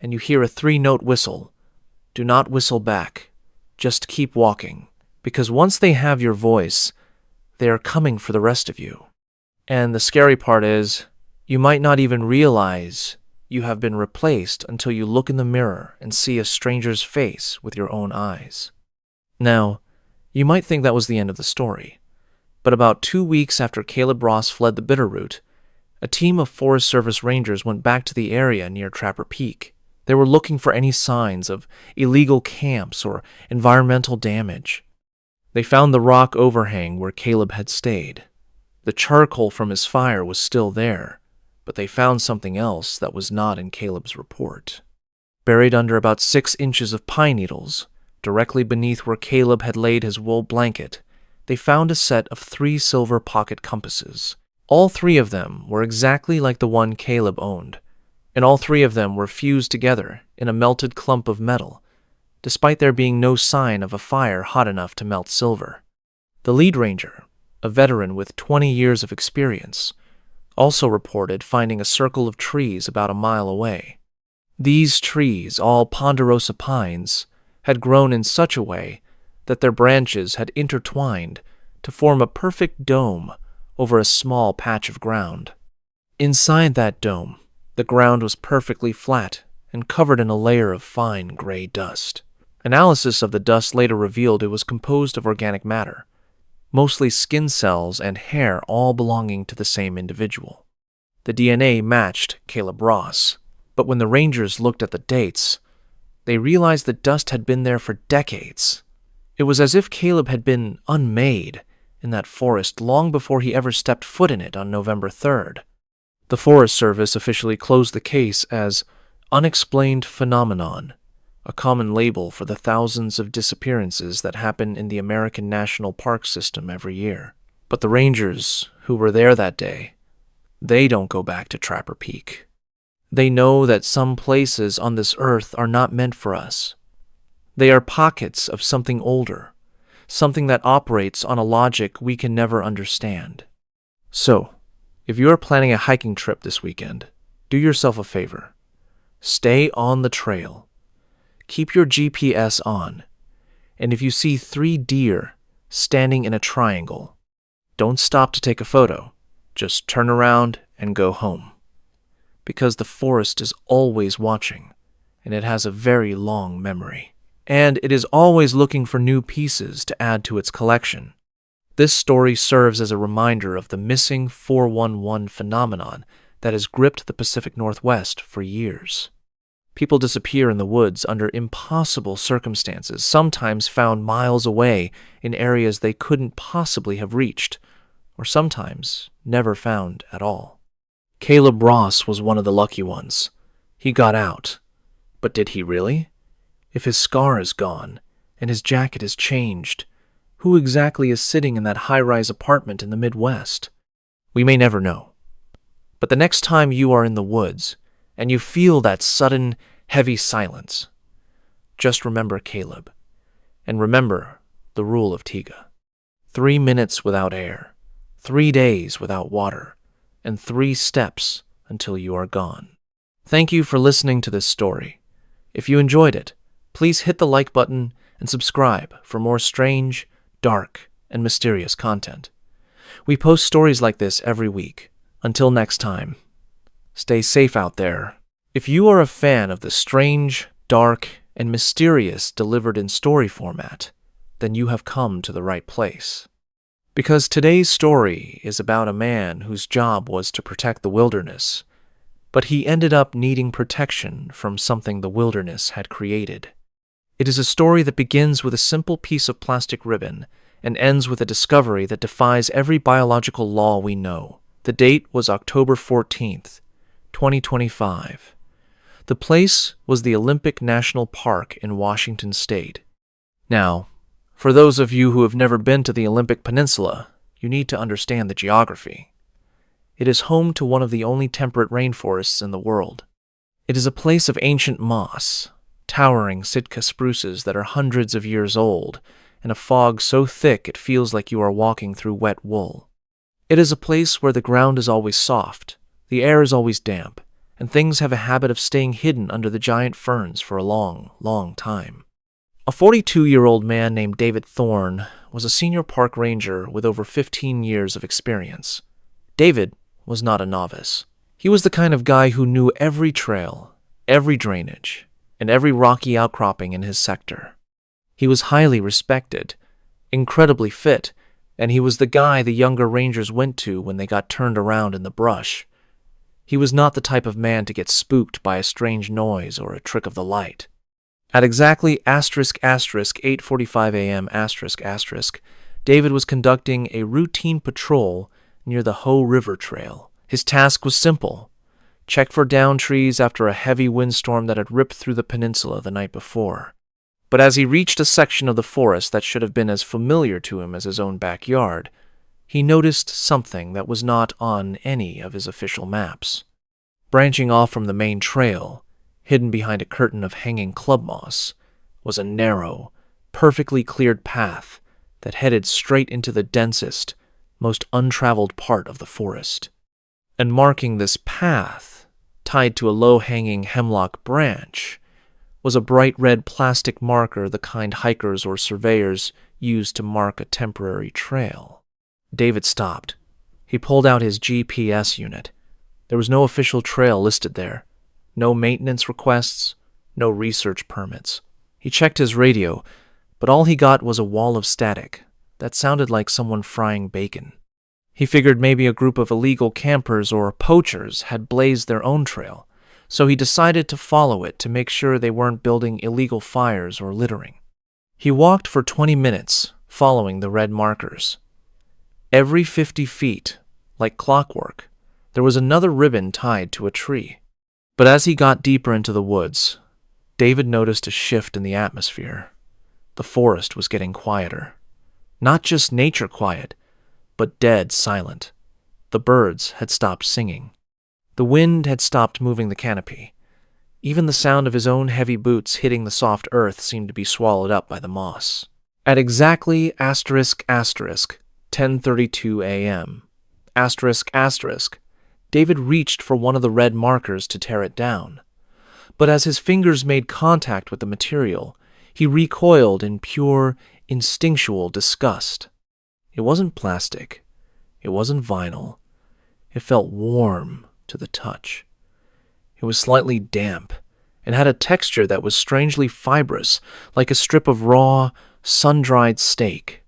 and you hear a 3-note whistle, do not whistle back. Just keep walking, because once they have your voice, they are coming for the rest of you. And the scary part is, you might not even realize you have been replaced until you look in the mirror and see a stranger's face with your own eyes. Now, you might think that was the end of the story, but about 2 weeks after Caleb Ross fled the Bitterroot, a team of Forest Service rangers went back to the area near Trapper Peak. They were looking for any signs of illegal camps or environmental damage. They found the rock overhang where Caleb had stayed. The charcoal from his fire was still there, but they found something else that was not in Caleb's report. Buried under about 6 inches of pine needles, directly beneath where Caleb had laid his wool blanket, they found a set of 3 silver pocket compasses. All 3 of them were exactly like the one Caleb owned, and all 3 of them were fused together in a melted clump of metal, despite there being no sign of a fire hot enough to melt silver. The lead ranger, a veteran with 20 years of experience, also reported finding a circle of trees about a mile away. These trees, all ponderosa pines, had grown in such a way that their branches had intertwined to form a perfect dome over a small patch of ground. Inside that dome, the ground was perfectly flat and covered in a layer of fine gray dust. Analysis of the dust later revealed it was composed of organic matter, mostly skin cells and hair, all belonging to the same individual. The DNA matched Caleb Ross, but when the rangers looked at the dates, they realized the dust had been there for decades. It was as if Caleb had been unmade in that forest long before he ever stepped foot in it on November 3rd. The Forest Service officially closed the case as unexplained phenomenon, a common label for the thousands of disappearances that happen in the American National Park System every year. But the rangers who were there that day, they don't go back to Trapper Peak. They know that some places on this earth are not meant for us. They are pockets of something older, something that operates on a logic we can never understand. So, if you are planning a hiking trip this weekend, do yourself a favor. Stay on the trail. Keep your GPS on, and if you see 3 deer standing in a triangle, don't stop to take a photo. Just turn around and go home. Because the forest is always watching, and it has a very long memory. And it is always looking for new pieces to add to its collection. This story serves as a reminder of the missing 411 phenomenon that has gripped the Pacific Northwest for years. People disappear in the woods under impossible circumstances, sometimes found miles away in areas they couldn't possibly have reached, or sometimes never found at all. Caleb Ross was one of the lucky ones. He got out. But did he really? If his scar is gone, and his jacket is changed, who exactly is sitting in that high-rise apartment in the Midwest? We may never know. But the next time you are in the woods, and you feel that sudden, heavy silence, just remember Caleb, and remember the rule of Tiga. 3 minutes without air, 3 days without water, and 3 steps until you are gone. Thank you for listening to this story. If you enjoyed it, please hit the like button and subscribe for more strange, dark, and mysterious content. We post stories like this every week. Until next time, stay safe out there. If you are a fan of the strange, dark, and mysterious delivered in story format, then you have come to the right place. Because today's story is about a man whose job was to protect the wilderness, but he ended up needing protection from something the wilderness had created. It is a story that begins with a simple piece of plastic ribbon and ends with a discovery that defies every biological law we know. The date was October 14th, 2025. The place was the Olympic National Park in Washington State. Now, for those of you who have never been to the Olympic Peninsula, you need to understand the geography. It is home to one of the only temperate rainforests in the world. It is a place of ancient moss, towering Sitka spruces that are hundreds of years old, and a fog so thick it feels like you are walking through wet wool. It is a place where the ground is always soft, the air is always damp, and things have a habit of staying hidden under the giant ferns for a long, long time. A 42-year-old man named David Thorne was a senior park ranger with over 15 years of experience. David was not a novice. He was the kind of guy who knew every trail, every drainage, and every rocky outcropping in his sector. He was highly respected, incredibly fit, and he was the guy the younger rangers went to when they got turned around in the brush. He was not the type of man to get spooked by a strange noise or a trick of the light. At exactly **8:45 a.m. David was conducting a routine patrol near the Hoh River Trail. His task was simple: check for downed trees after a heavy windstorm that had ripped through the peninsula the night before. But as he reached a section of the forest that should have been as familiar to him as his own backyard, he noticed something that was not on any of his official maps. Branching off from the main trail, hidden behind a curtain of hanging club moss, was a narrow, perfectly cleared path that headed straight into the densest, most untraveled part of the forest. And marking this path, tied to a low-hanging hemlock branch, was a bright red plastic marker the kind hikers or surveyors use to mark a temporary trail. David stopped. He pulled out his GPS unit. There was no official trail listed there. No maintenance requests, no research permits. He checked his radio, but all he got was a wall of static that sounded like someone frying bacon. He figured maybe a group of illegal campers or poachers had blazed their own trail, so he decided to follow it to make sure they weren't building illegal fires or littering. He walked for 20 minutes, following the red markers. Every 50 feet, like clockwork, there was another ribbon tied to a tree. But as he got deeper into the woods, David noticed a shift in the atmosphere. The forest was getting quieter. Not just nature quiet, but dead silent. The birds had stopped singing. The wind had stopped moving the canopy. Even the sound of his own heavy boots hitting the soft earth seemed to be swallowed up by the moss. At exactly **10:32 a.m., David reached for one of the red markers to tear it down. But as his fingers made contact with the material, he recoiled in pure, instinctual disgust. It wasn't plastic. It wasn't vinyl. It felt warm to the touch. It was slightly damp and had a texture that was strangely fibrous, like a strip of raw, sun-dried steak.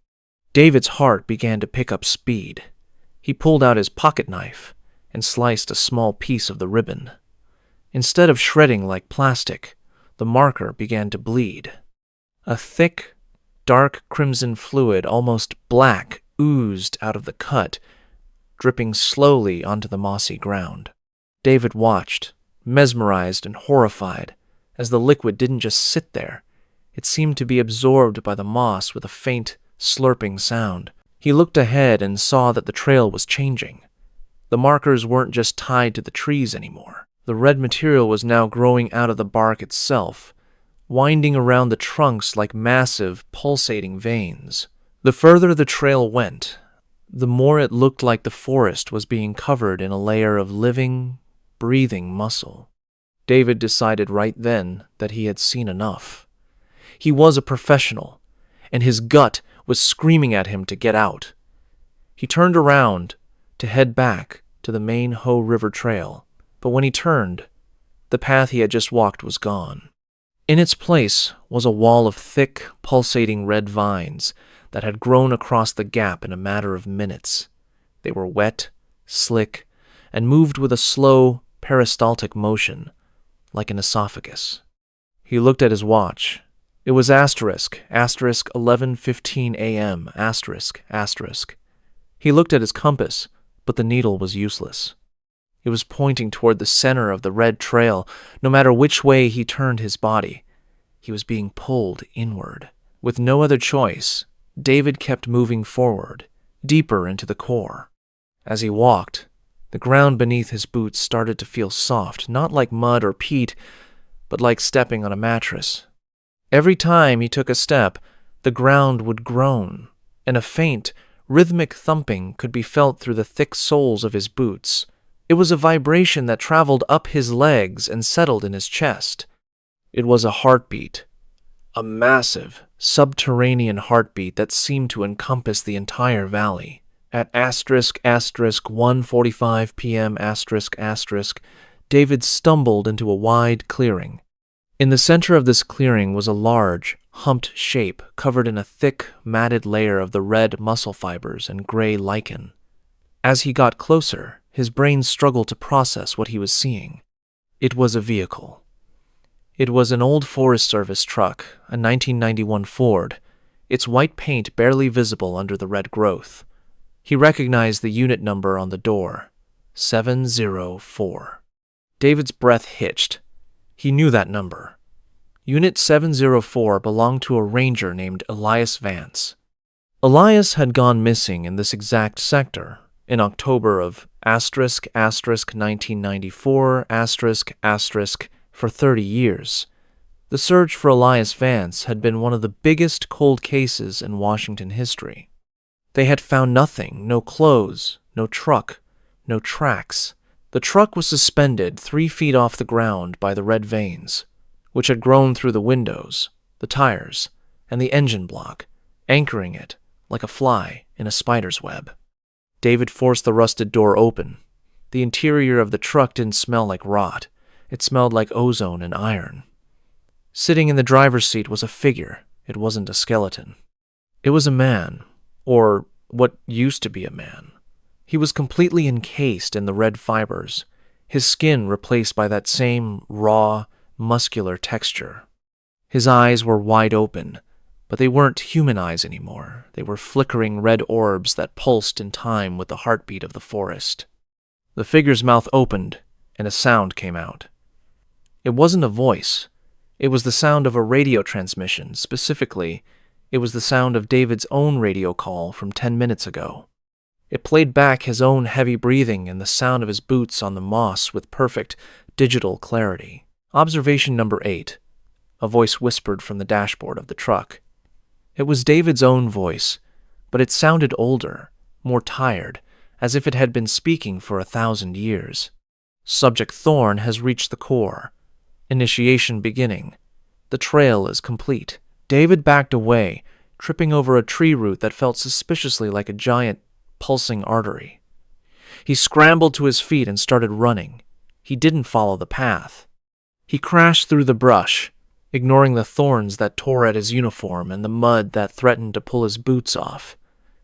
David's heart began to pick up speed. He pulled out his pocket knife and sliced a small piece of the ribbon. Instead of shredding like plastic, the marker began to bleed. A thick, dark crimson fluid, almost black, oozed out of the cut, dripping slowly onto the mossy ground. David watched, mesmerized and horrified, as the liquid didn't just sit there. It seemed to be absorbed by the moss with a faint, slurping sound. He looked ahead and saw that the trail was changing. The markers weren't just tied to the trees anymore. The red material was now growing out of the bark itself, winding around the trunks like massive, pulsating veins. The further the trail went, the more it looked like the forest was being covered in a layer of living, breathing muscle. David decided right then that he had seen enough. He was a professional, and his gut was screaming at him to get out. He turned around to head back to the main Hoh River Trail, but when he turned, the path he had just walked was gone. In its place was a wall of thick, pulsating red vines that had grown across the gap in a matter of minutes. They were wet, slick, and moved with a slow, peristaltic motion, like an esophagus. He looked at his watch. It was asterisk 11:15 a.m. asterisk. He looked at his compass, but the needle was useless. It was pointing toward the center of the red trail, no matter which way he turned his body. He was being pulled inward. With no other choice, David kept moving forward, deeper into the core. As he walked, the ground beneath his boots started to feel soft, not like mud or peat, but like stepping on a mattress. Every time he took a step, the ground would groan, and a faint, rhythmic thumping could be felt through the thick soles of his boots. It was a vibration that traveled up his legs and settled in his chest. It was a heartbeat, a massive, subterranean heartbeat that seemed to encompass the entire valley. At asterisk 1:45 p.m. asterisk, David stumbled into a wide clearing. In the center of this clearing was a large, humped shape covered in a thick, matted layer of the red muscle fibers and gray lichen. As he got closer, his brain struggled to process what he was seeing. It was a vehicle. It was an old Forest Service truck, a 1991 Ford, its white paint barely visible under the red growth. He recognized the unit number on the door, 704. David's breath hitched. He knew that number. Unit 704 belonged to a ranger named Elias Vance. Elias had gone missing in this exact sector in October of asterisk 1994 for 30 years. The search for Elias Vance had been one of the biggest cold cases in Washington history. They had found nothing, no clothes, no truck, no tracks. The truck was suspended 3 feet off the ground by the red veins, which had grown through the windows, the tires, and the engine block, anchoring it like a fly in a spider's web. David forced the rusted door open. The interior of the truck didn't smell like rot. It smelled like ozone and iron. Sitting in the driver's seat was a figure. It wasn't a skeleton. It was a man, or what used to be a man. He was completely encased in the red fibers, his skin replaced by that same raw, muscular texture. His eyes were wide open, but they weren't human eyes anymore. They were flickering red orbs that pulsed in time with the heartbeat of the forest. The figure's mouth opened, and a sound came out. It wasn't a voice. It was the sound of a radio transmission. Specifically, it was the sound of David's own radio call from 10 minutes ago. It played back his own heavy breathing and the sound of his boots on the moss with perfect digital clarity. Observation number 8. A voice whispered from the dashboard of the truck. It was David's own voice, but it sounded older, more tired, as if it had been speaking for 1,000 years. Subject Thorn has reached the core. Initiation beginning. The trail is complete. David backed away, tripping over a tree root that felt suspiciously like a giant, pulsing artery. He scrambled to his feet and started running. He didn't follow the path. He crashed through the brush, ignoring the thorns that tore at his uniform and the mud that threatened to pull his boots off.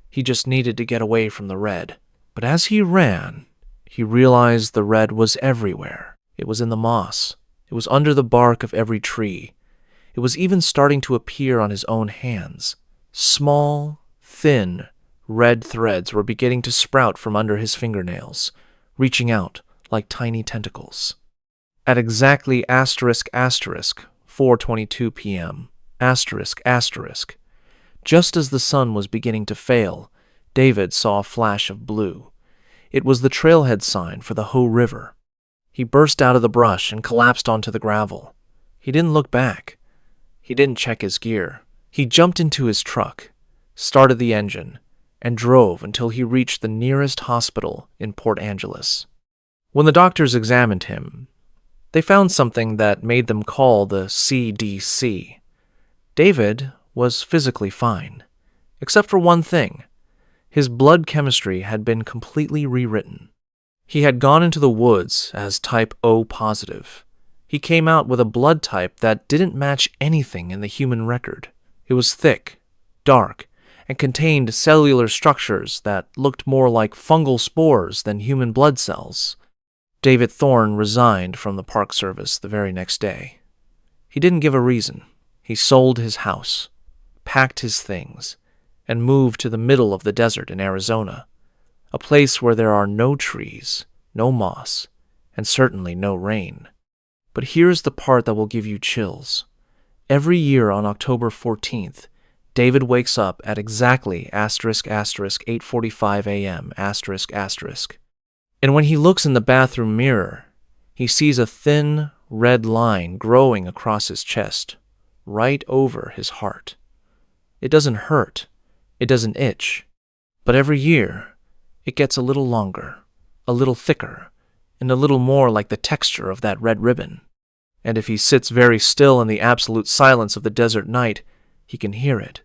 He just needed to get away from the red. But as he ran, he realized the red was everywhere. It was in the moss. It was under the bark of every tree. It was even starting to appear on his own hands. Small, thin, red threads were beginning to sprout from under his fingernails, reaching out like tiny tentacles. At exactly asterisk 4:22 p.m., just as the sun was beginning to fail, David saw a flash of blue. It was the trailhead sign for the Hoh River. He burst out of the brush and collapsed onto the gravel. He didn't look back. He didn't check his gear. He jumped into his truck, started the engine, and drove until he reached the nearest hospital in Port Angeles. When the doctors examined him, they found something that made them call the CDC. David was physically fine, except for one thing. His blood chemistry had been completely rewritten. He had gone into the woods as type O positive. He came out with a blood type that didn't match anything in the human record. It was thick, dark, and contained cellular structures that looked more like fungal spores than human blood cells. David Thorne resigned from the Park Service the very next day. He didn't give a reason. He sold his house, packed his things, and moved to the middle of the desert in Arizona, a place where there are no trees, no moss, and certainly no rain. But here's the part that will give you chills. Every year on October 14th, David wakes up at exactly **8:45 a.m. And when he looks in the bathroom mirror, he sees a thin, red line growing across his chest, right over his heart. It doesn't hurt, it doesn't itch, but every year, it gets a little longer, a little thicker, and a little more like the texture of that red ribbon. And if he sits very still in the absolute silence of the desert night, he can hear it,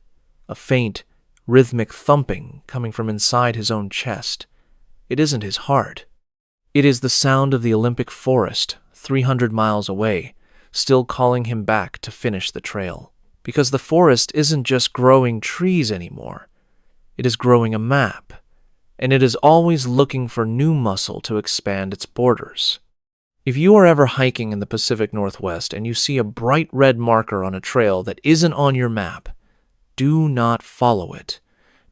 a faint, rhythmic thumping coming from inside his own chest. It isn't his heart. It is the sound of the Olympic forest, 300 miles away, still calling him back to finish the trail. Because the forest isn't just growing trees anymore. It is growing a map, and it is always looking for new muscle to expand its borders. If you are ever hiking in the Pacific Northwest and you see a bright red marker on a trail that isn't on your map, do not follow it.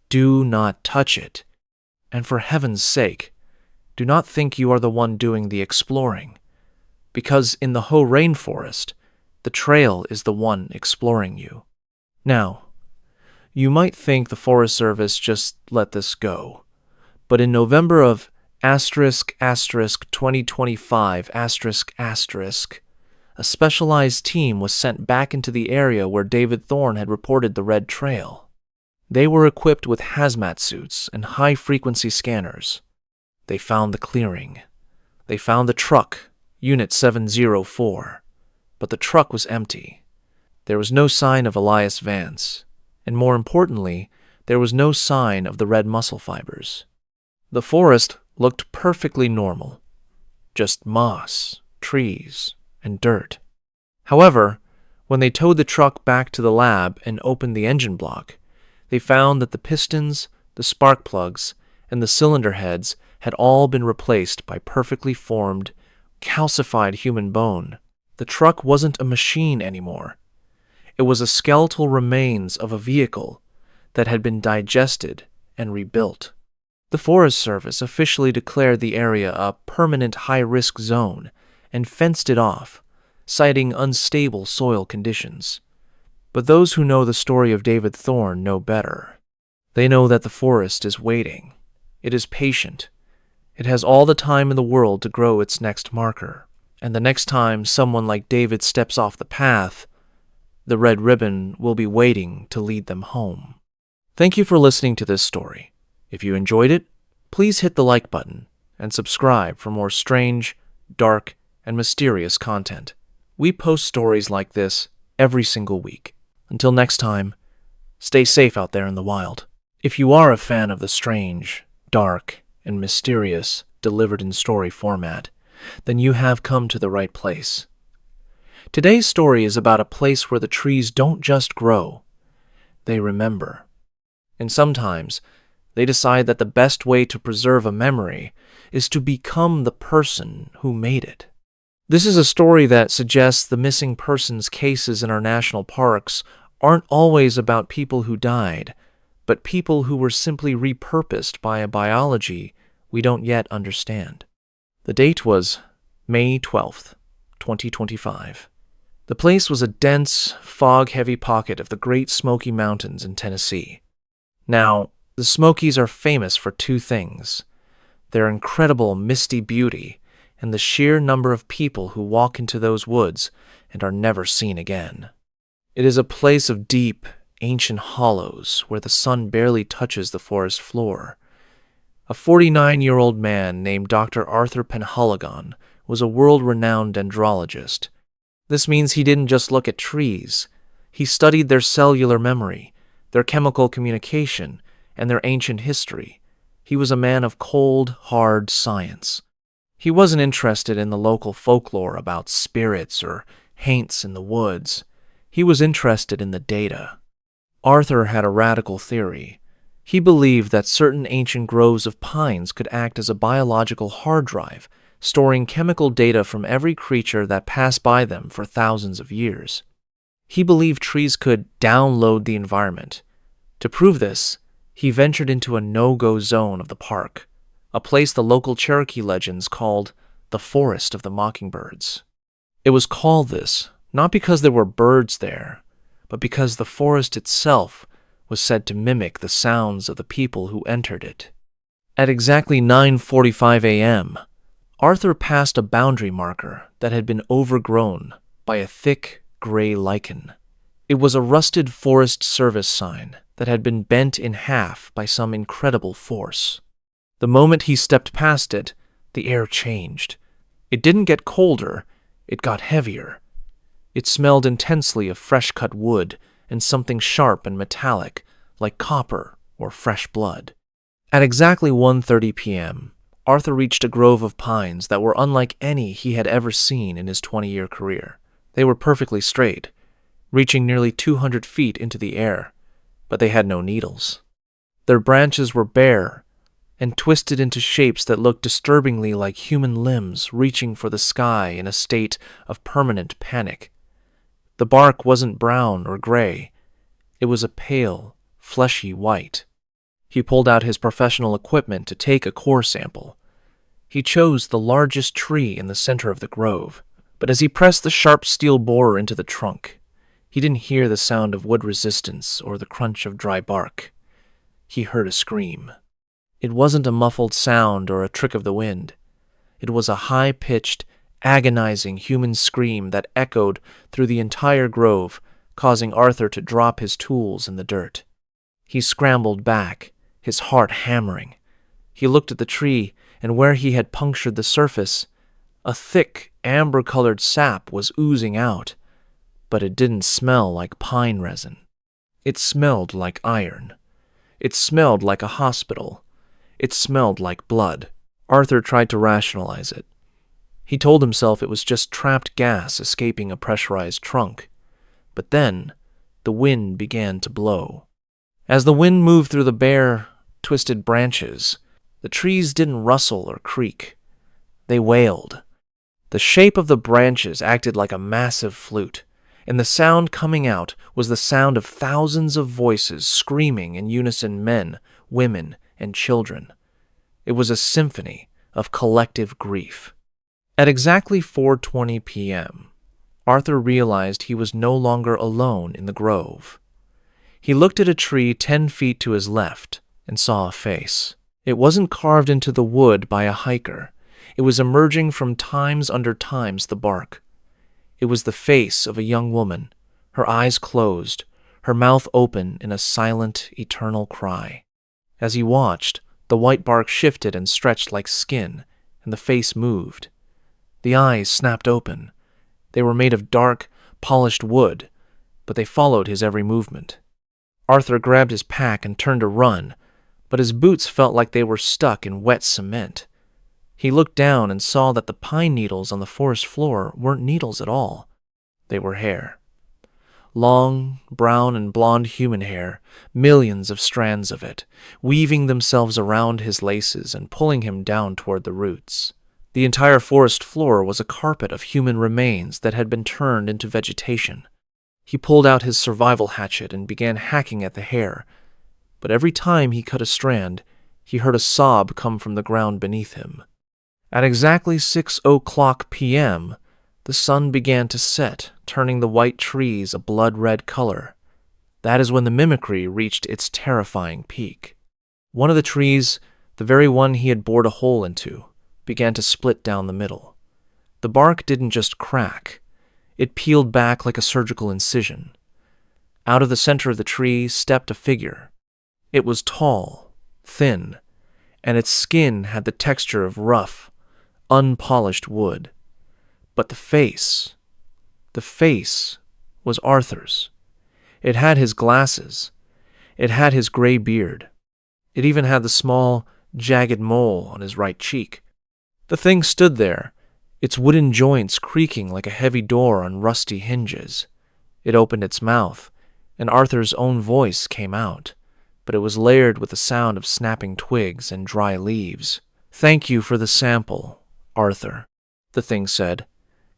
Do not touch it. And for heaven's sake, do not think you are the one doing the exploring, because in the Hoh rainforest, the trail is the one exploring you. Now, you might think the Forest Service just let this go, but in November of **2025**, a specialized team was sent back into the area where David Thorne had reported the red trail. They were equipped with hazmat suits and high-frequency scanners. They found the clearing. They found the truck, Unit 704, but the truck was empty. There was no sign of Elias Vance, and more importantly, there was no sign of the red muscle fibers. The forest looked perfectly normal, just moss, trees, and dirt. However, when they towed the truck back to the lab and opened the engine block, they found that the pistons, the spark plugs, and the cylinder heads had all been replaced by perfectly formed, calcified human bone. The truck wasn't a machine anymore. It was a skeletal remains of a vehicle that had been digested and rebuilt. The Forest Service officially declared the area a permanent high-risk zone and fenced it off, citing unstable soil conditions. But those who know the story of David Thorne know better. They know that the forest is waiting. It is patient. It has all the time in the world to grow its next marker. And the next time someone like David steps off the path, the red ribbon will be waiting to lead them home. Thank you for listening to this story. If you enjoyed it, please hit the like button and subscribe for more strange, dark, and mysterious content. We post stories like this every single week. Until next time, stay safe out there in the wild. If you are a fan of the strange, dark, and mysterious delivered in story format, then you have come to the right place. Today's story is about a place where the trees don't just grow, they remember. And sometimes, they decide that the best way to preserve a memory is to become the person who made it. This is a story that suggests the missing persons cases in our national parks aren't always about people who died, but people who were simply repurposed by a biology we don't yet understand. The date was May 12th, 2025. The place was a dense, fog-heavy pocket of the Great Smoky Mountains in Tennessee. Now, the Smokies are famous for two things: their incredible misty beauty and the sheer number of people who walk into those woods and are never seen again. It is a place of deep, ancient hollows where the sun barely touches the forest floor. A 49-year-old man named Dr. Arthur Penhaligon was a world-renowned dendrologist. This means he didn't just look at trees. He studied their cellular memory, their chemical communication, and their ancient history. He was a man of cold, hard science. He wasn't interested in the local folklore about spirits or haints in the woods. He was interested in the data. Arthur had a radical theory. He believed that certain ancient groves of pines could act as a biological hard drive, storing chemical data from every creature that passed by them for thousands of years. He believed trees could download the environment. To prove this, he ventured into a no-go zone of the park, a place the local Cherokee legends called the Forest of the Mockingbirds. It was called this not because there were birds there, but because the forest itself was said to mimic the sounds of the people who entered it. At exactly 9:45 a.m., Arthur passed a boundary marker that had been overgrown by a thick gray lichen. It was a rusted Forest Service sign that had been bent in half by some incredible force. The moment he stepped past it, the air changed. It didn't get colder, it got heavier. It smelled intensely of fresh-cut wood and something sharp and metallic, like copper or fresh blood. At exactly 1:30 p.m., Arthur reached a grove of pines that were unlike any he had ever seen in his 20-year career. They were perfectly straight, reaching nearly 200 feet into the air, but they had no needles. Their branches were bare and twisted into shapes that looked disturbingly like human limbs reaching for the sky in a state of permanent panic. The bark wasn't brown or gray. It was a pale, fleshy white. He pulled out his professional equipment to take a core sample. He chose the largest tree in the center of the grove, but as he pressed the sharp steel borer into the trunk, he didn't hear the sound of wood resistance or the crunch of dry bark. He heard a scream. It wasn't a muffled sound or a trick of the wind. It was a high-pitched, agonizing human scream that echoed through the entire grove, causing Arthur to drop his tools in the dirt. He scrambled back, his heart hammering. He looked at the tree, and where he had punctured the surface, a thick, amber-colored sap was oozing out, but it didn't smell like pine resin. It smelled like iron. It smelled like a hospital. It smelled like blood. Arthur tried to rationalize it. He told himself it was just trapped gas escaping a pressurized trunk. But then, the wind began to blow. As the wind moved through the bare, twisted branches, the trees didn't rustle or creak. They wailed. The shape of the branches acted like a massive flute, and the sound coming out was the sound of thousands of voices screaming in unison, men, women, and children. It was a symphony of collective grief. At exactly 4:20 p.m., Arthur realized he was no longer alone in the grove. He looked at a tree 10 feet to his left and saw a face. It wasn't carved into the wood by a hiker. It was emerging from times under times the bark. It was the face of a young woman, her eyes closed, her mouth open in a silent, eternal cry. As he watched, the white bark shifted and stretched like skin, and the face moved. The eyes snapped open. They were made of dark, polished wood, but they followed his every movement. Arthur grabbed his pack and turned to run, but his boots felt like they were stuck in wet cement. He looked down and saw that the pine needles on the forest floor weren't needles at all. They were hair. Long, brown and blonde human hair, millions of strands of it, weaving themselves around his laces and pulling him down toward the roots. The entire forest floor was a carpet of human remains that had been turned into vegetation. He pulled out his survival hatchet and began hacking at the hair, but every time he cut a strand, he heard a sob come from the ground beneath him. At exactly 6:00 p.m., the sun began to set, turning the white trees a blood-red color. That is when the mimicry reached its terrifying peak. One of the trees, the very one he had bored a hole into, began to split down the middle. The bark didn't just crack. It peeled back like a surgical incision. Out of the center of the tree stepped a figure. It was tall, thin, and its skin had the texture of rough, unpolished wood. But the face was Arthur's. It had his glasses. It had his gray beard. It even had the small, jagged mole on his right cheek. The thing stood there, its wooden joints creaking like a heavy door on rusty hinges. It opened its mouth, and Arthur's own voice came out. but it was layered with the sound of snapping twigs and dry leaves. "Thank you for the sample, Arthur," the thing said,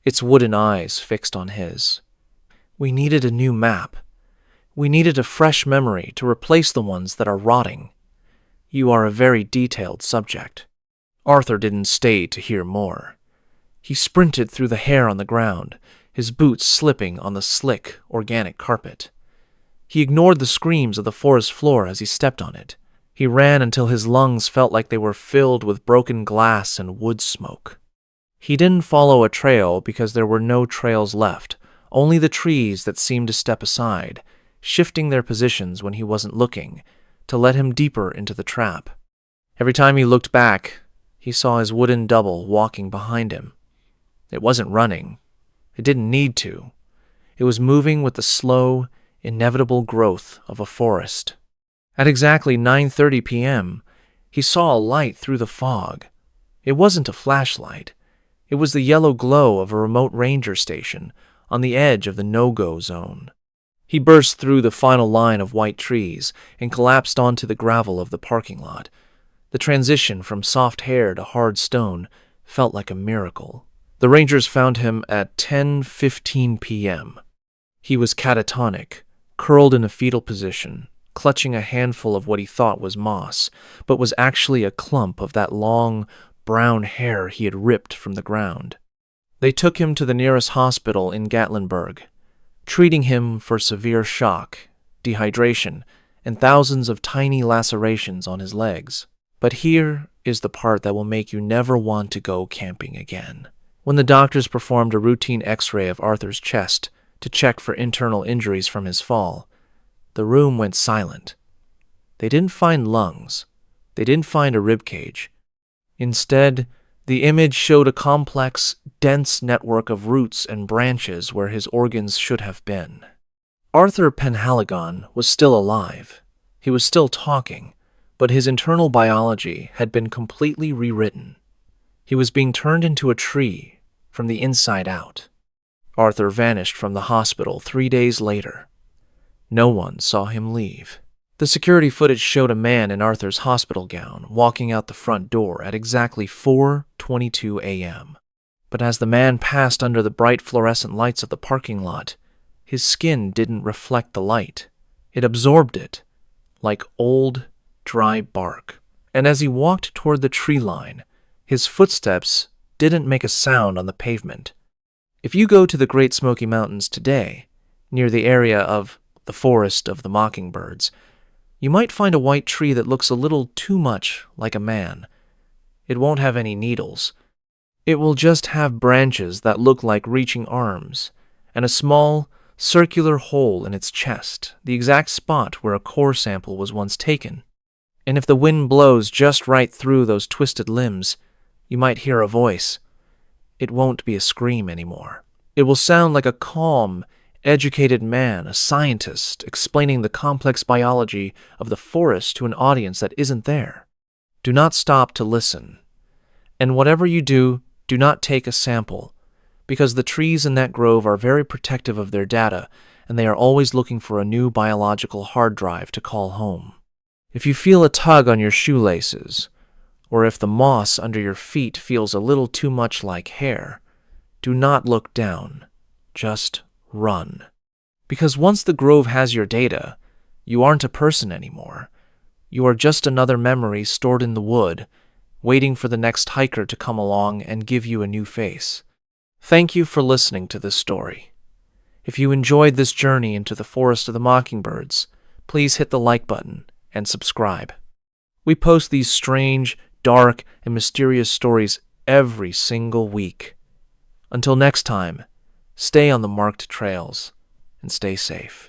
its wooden eyes fixed on his. "We needed a new map. We needed a fresh memory to replace the ones that are rotting. You are a very detailed subject." Arthur didn't stay to hear more. He sprinted through the hair on the ground, his boots slipping on the slick, organic carpet. He ignored the screams of the forest floor as he stepped on it. He ran until his lungs felt like they were filled with broken glass and wood smoke. He didn't follow a trail because there were no trails left, only the trees that seemed to step aside, shifting their positions when he wasn't looking, to let him deeper into the trap. Every time he looked back, he saw his wooden double walking behind him. It wasn't running. It didn't need to. It was moving with the slow, inevitable growth of a forest. At exactly 9:30 p.m., he saw a light through the fog. It wasn't a flashlight. It was the yellow glow of a remote ranger station on the edge of the no-go zone. He burst through the final line of white trees and collapsed onto the gravel of the parking lot. The transition from soft hair to hard stone felt like a miracle. The Rangers found him at 10:15 p.m. He was catatonic, curled in a fetal position, clutching a handful of what he thought was moss, but was actually a clump of that long, brown hair he had ripped from the ground. They took him to the nearest hospital in Gatlinburg, treating him for severe shock, dehydration, and thousands of tiny lacerations on his legs. But here is the part that will make you never want to go camping again. When the doctors performed a routine X-ray of Arthur's chest to check for internal injuries from his fall, the room went silent. They didn't find lungs. They didn't find a rib cage. Instead, the image showed a complex, dense network of roots and branches where his organs should have been. Arthur Penhaligon was still alive. He was still talking, but his internal biology had been completely rewritten. He was being turned into a tree from the inside out. Arthur vanished from the hospital 3 days later. No one saw him leave. The security footage showed a man in Arthur's hospital gown walking out the front door at exactly 4:22 a.m. But as the man passed under the bright fluorescent lights of the parking lot, his skin didn't reflect the light. It absorbed it, like old, dry bark. And as he walked toward the tree line, his footsteps didn't make a sound on the pavement. If you go to the Great Smoky Mountains today, near the area of the Forest of the Mockingbirds, you might find a white tree that looks a little too much like a man. It won't have any needles. It will just have branches that look like reaching arms, and a small, circular hole in its chest, the exact spot where a core sample was once taken. And if the wind blows just right through those twisted limbs, you might hear a voice. It won't be a scream anymore. It will sound like a calm, educated man, a scientist, explaining the complex biology of the forest to an audience that isn't there. Do not stop to listen. And whatever you do, do not take a sample, because the trees in that grove are very protective of their data, and they are always looking for a new biological hard drive to call home. If you feel a tug on your shoelaces, or if the moss under your feet feels a little too much like hair, do not look down. Just run. Because once the grove has your data, you aren't a person anymore. You are just another memory stored in the wood, waiting for the next hiker to come along and give you a new face. Thank you for listening to this story. If you enjoyed this journey into the Forest of the Mockingbirds, please hit the like button and subscribe. We post these strange, dark, and mysterious stories every single week. Until next time, stay on the marked trails and stay safe.